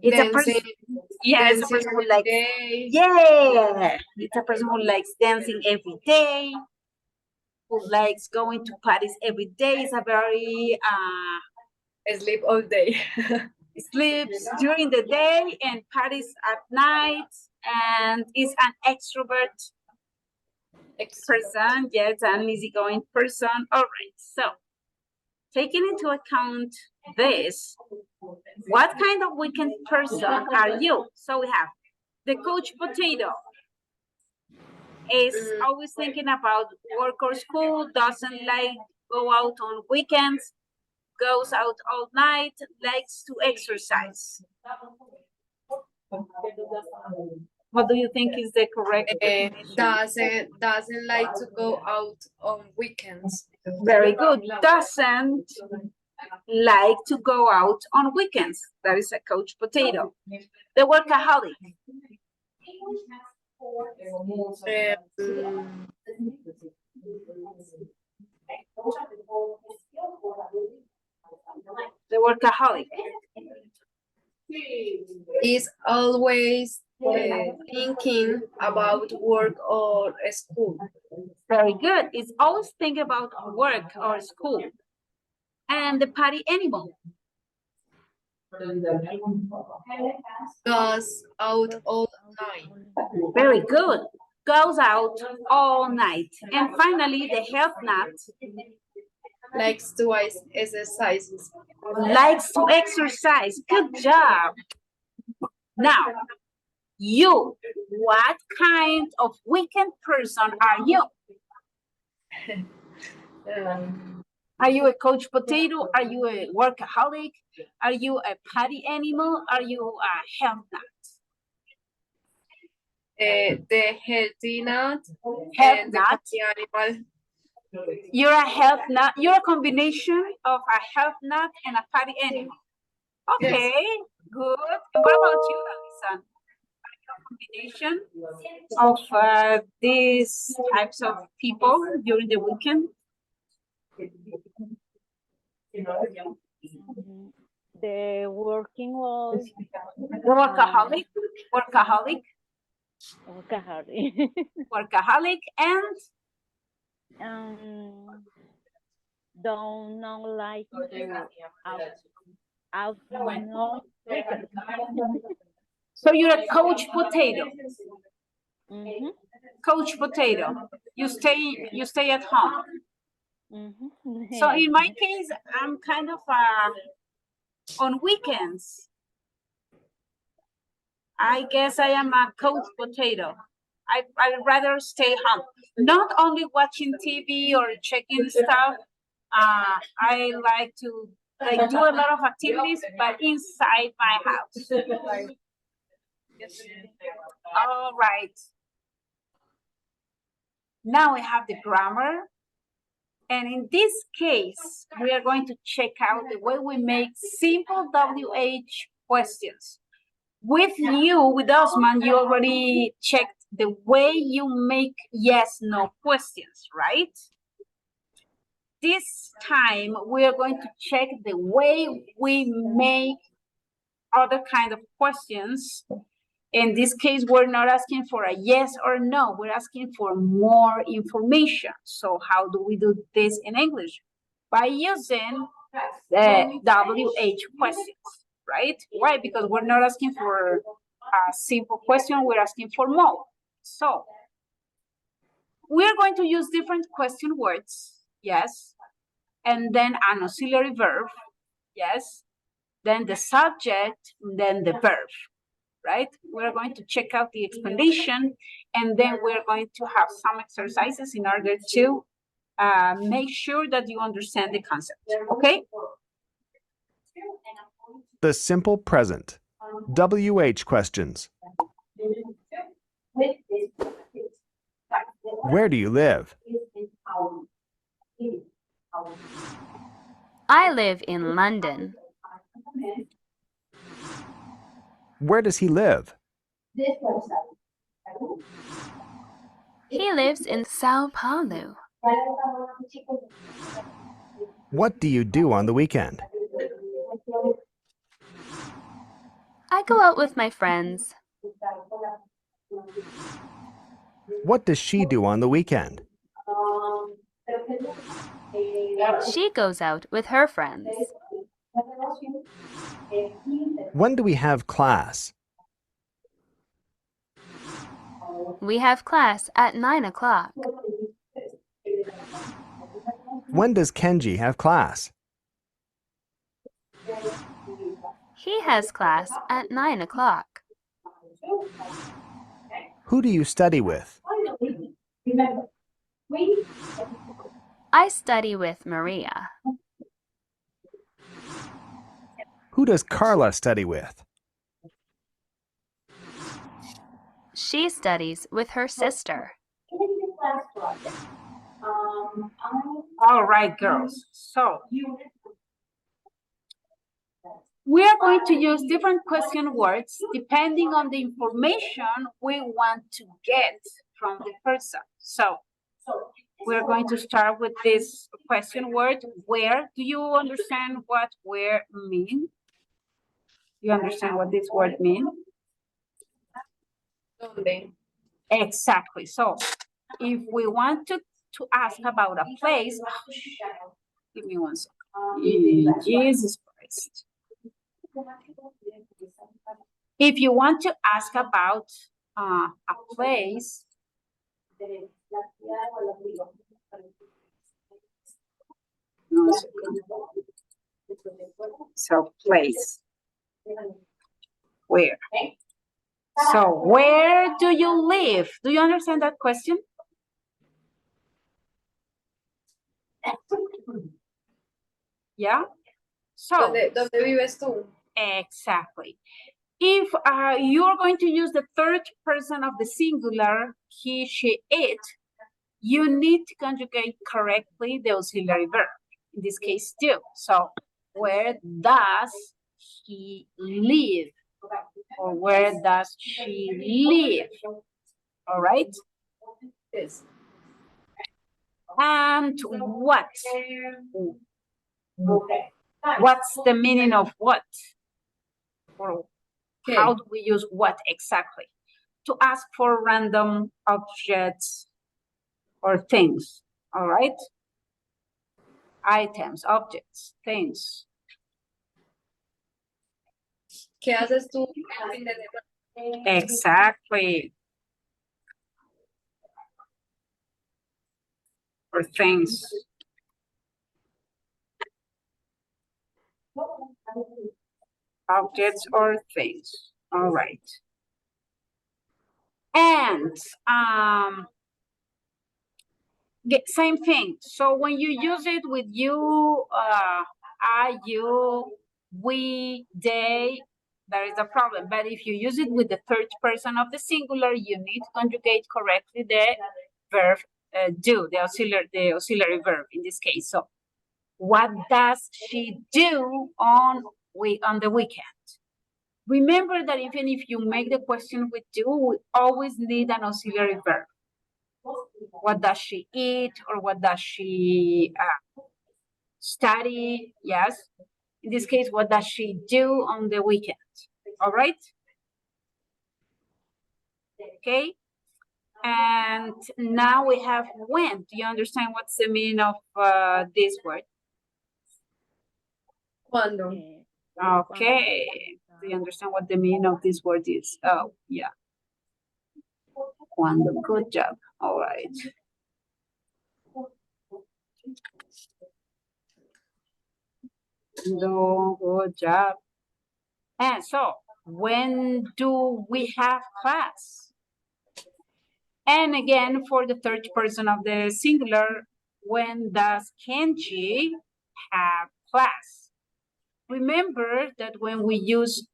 It's a person. Yeah, it's a person who likes. Yeah, it's a person who likes dancing every day, who likes going to parties every day. It's a very Sleep all day. sleeps during the day and parties at night, and is an extrovert person. Yes, an easygoing person. All right, so taking into account this, what kind of weekend person are you? So we have the coach potato is always thinking about work or school, doesn't like go out on weekends, goes out all night, likes to exercise. What do you think is the correct definition? Doesn't like to go out on weekends. Very good. Doesn't like to go out on weekends. That is a coach potato. The workaholic. The workaholic. Is always thinking about work or school. Very good. It's always thinking about work or school. And the party animal. Goes out all night. Very good. Goes out all night. And finally, the health nut Likes to exercises. likes to exercise. Good job. Now, you, what kind of weekend person are you? Are you a coach potato? Are you a workaholic? Are you a party animal? Are you a health nut? The healthy nut Health and the nut. party animal. You're a health nut. You're a combination of a health nut and a party animal. Okay, good. And what about you, Alison? Are you a combination of these types of people during the weekend? The working was Workaholic, workaholic, workaholic. workaholic, and Don't know like to out no weekend. so you're a coach potato. Mhm, Coach potato. You stay at home. mhm. So in my case, I'm kind of on weekends. I guess I am a coach potato. I'd rather stay home. Not only watching TV or checking stuff. I like to do a lot of activities, but inside my house. All right. Now we have the grammar. And in this case, we are going to check out the way we make simple WH questions. With Osman, you already checked the way you make yes/no questions, right? This time, we are going to check the way we make other kind of questions. In this case, we're not asking for a yes or no, we're asking for more information. So how do we do this in English? By using the WH questions, right? Why? Because we're not asking for a simple question, we're asking for more. So we're going to use different question words, yes, and then an auxiliary verb, yes, then the subject, then the verb. Right? We're going to check out the explanation, and then we're going to have some exercises in order to make sure that you understand the concept, okay? The simple present. WH questions. Where do you live? I live in London. Where does he live? He lives in Sao Paulo. What do you do on the weekend? I go out with my friends. What does she do on the weekend? She goes out with her friends. When do we have class? We have class at 9 o'clock. When does Kenji have class? He has class at 9 o'clock. Who do you study with? I study with Maria. Who does Carla study with? She studies with her sister. All right, girls. So we are going to use different question words depending on the information we want to get from the person. So we're going to start with this question word, where. Do you understand what where mean? You understand what this word means? ¿Dónde? Exactly. So if we want to ask about a place, give me one second. Jesus Christ. If you want to ask about a place, no, so place, where? So where do you live? Do you understand that question? Yeah. So ¿Dónde vives tú? exactly. If you're going to use the third person of the singular, he, she, it, you need to conjugate correctly the auxiliary verb. In this case, do. So, where does he live? Or where does she live? All right? Yes. And what? What's the meaning of what? Or ¿Qué? how do we use what exactly? To ask for random objects or things, all right? Items, objects, things. ¿Qué haces tú el fin de semana? Exactly. Or things. Objects or things. All right. And same thing. So when you use it with you, I, you, we, they, there is a problem. But if you use it with the third person of the singular, you need to conjugate correctly the verb do, the auxiliary verb in this case. So what does she do on the weekend? Remember that even if you make the question with do, we always need an auxiliary verb. What does she eat, or what does she study? Yes. In this case, what does she do on the weekend? All right. Okay. And now we have when. Do you understand what's the meaning of this word? ¿Cuándo? Okay. Do you understand what the meaning of this word is? Oh, yeah. Cuando. Good job. All right. No, good job. And so, when do we have class? And again, for the third person of the singular, when does Kenji have class? Remember that when we use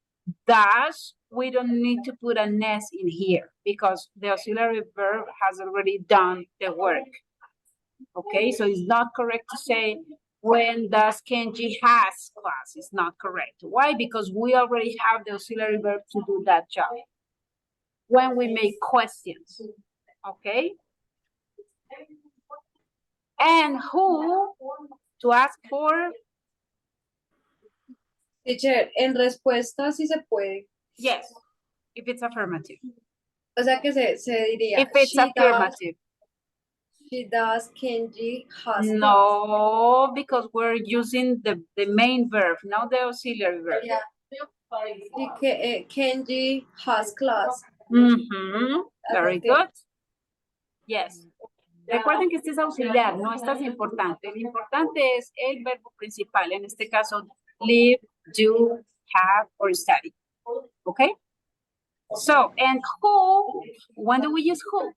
does, we don't need to put an S in here because the auxiliary verb has already done the work. Okay, so it's not correct to say when does Kenji has class. It's not correct. Why? Because we already have the auxiliary verb to do that job. When we make questions, okay? And who to ask for? Teacher, en respuesta sí se puede. Yes, if it's affirmative. O sea que se diría. If it's affirmative. She does, Kenji has. No, because we're using the main verb, not the auxiliary verb. Yeah. Kenji has class. Very good. Yes. Recuerden que este es auxiliar, no es tan importante. Lo importante es el verbo principal, en este caso, live, do, have, or study. Okay? So, and who, when do we use who?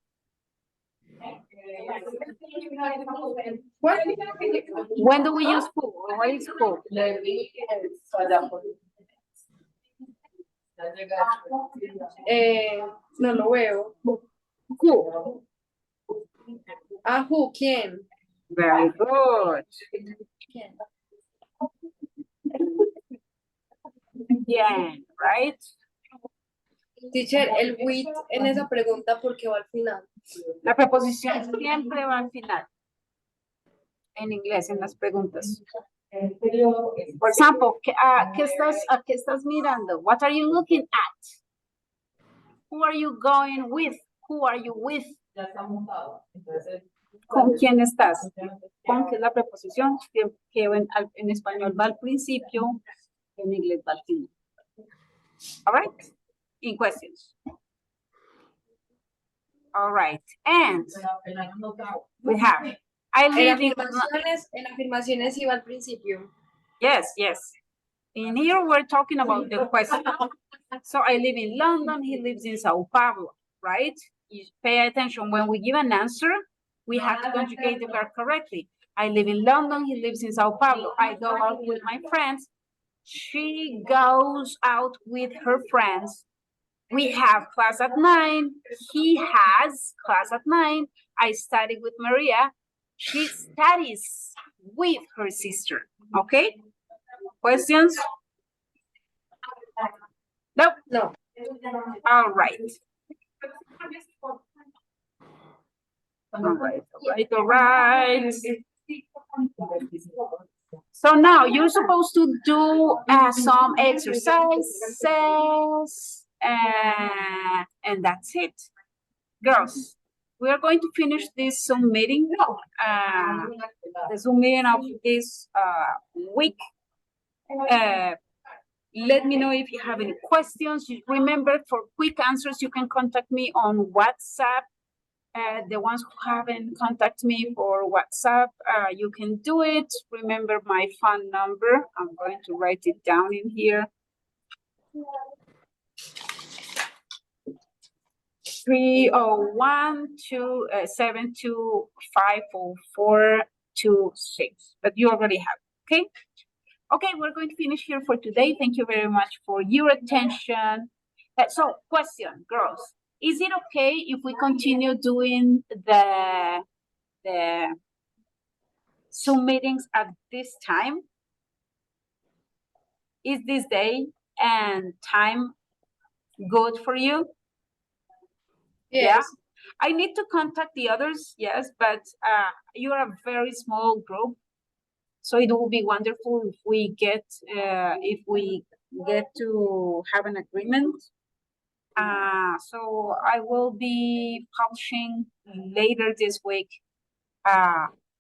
What? When do we use who? Or what is who? No lo veo. Who? Ah, who, ¿quién? Very good. Yeah, right? Teacher, el with en esa pregunta, ¿por qué va al final? La preposición siempre va al final. En inglés, en las preguntas. Por ejemplo, ¿a qué estás mirando? What are you looking at? Who are you going with? Who are you with? ¿Con quién estás? Con, que es la preposición que en español va al principio, en inglés va al final. All right? In questions. All right. And we have, I live in, En afirmaciones iba al principio. yes, yes. In here, we're talking about the question. So I live in London, he lives in Sao Paulo, right? You pay attention when we give an answer, we have to conjugate the verb correctly. I live in London, he lives in Sao Paulo. I go out with my friends. She goes out with her friends. We have class at 9. He has class at 9. I study with Maria. She studies with her sister. Okay? Questions? Nope. No. All right. All right. So now you're supposed to do some exercises, and that's it. Girls, we are going to finish this Zoom meeting, the Zoom meeting of this week. Let me know if you have any questions. Remember, for quick answers, you can contact me on WhatsApp. The ones who haven't contacted me for WhatsApp, you can do it. Remember my phone number. I'm going to write it down in here. 301-272-50426. But you already have it, okay? Okay, we're going to finish here for today. Thank you very much for your attention. So, question, girls. Is it okay if we continue doing the Zoom meetings at this time? Is this day and time good for you? Yes. Yeah. I need to contact the others, yes, but you're a very small group. So it will be wonderful if we get to have an agreement. So I will be publishing later this week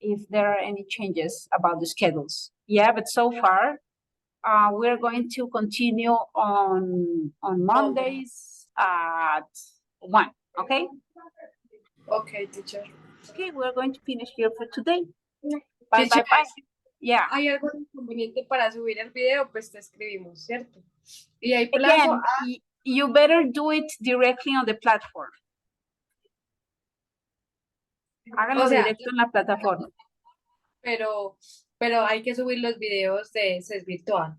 if there are any changes about the schedules. Yeah, but so far we're going to continue on Mondays at 1. Okay. Okay, teacher. Okay, we're going to finish here for today. Bye, bye, bye. Yeah. Hay algo inconveniente para subir el video, pues te escribimos, ¿cierto? Y hay plazo. Again, you better do it directly on the platform. Háganlo O sea, directo en la plataforma. pero hay que subir los videos de CES virtual,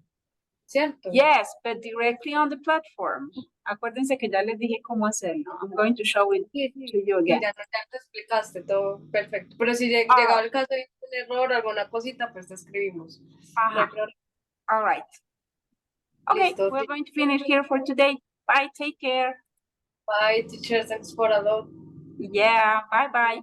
¿cierto? Yes, but directly on the platform. Acuérdense que ya les dije cómo hacerlo. I'm going to show it to you again. Ya te explicaste todo, perfecto. Pero si llegado el caso de un error, alguna cosita, pues te escribimos. No hay problema. All right. Okay, Listo. we're going to finish here for today. Bye, take care. Bye, teacher, thanks for a lot. Yeah, bye-bye.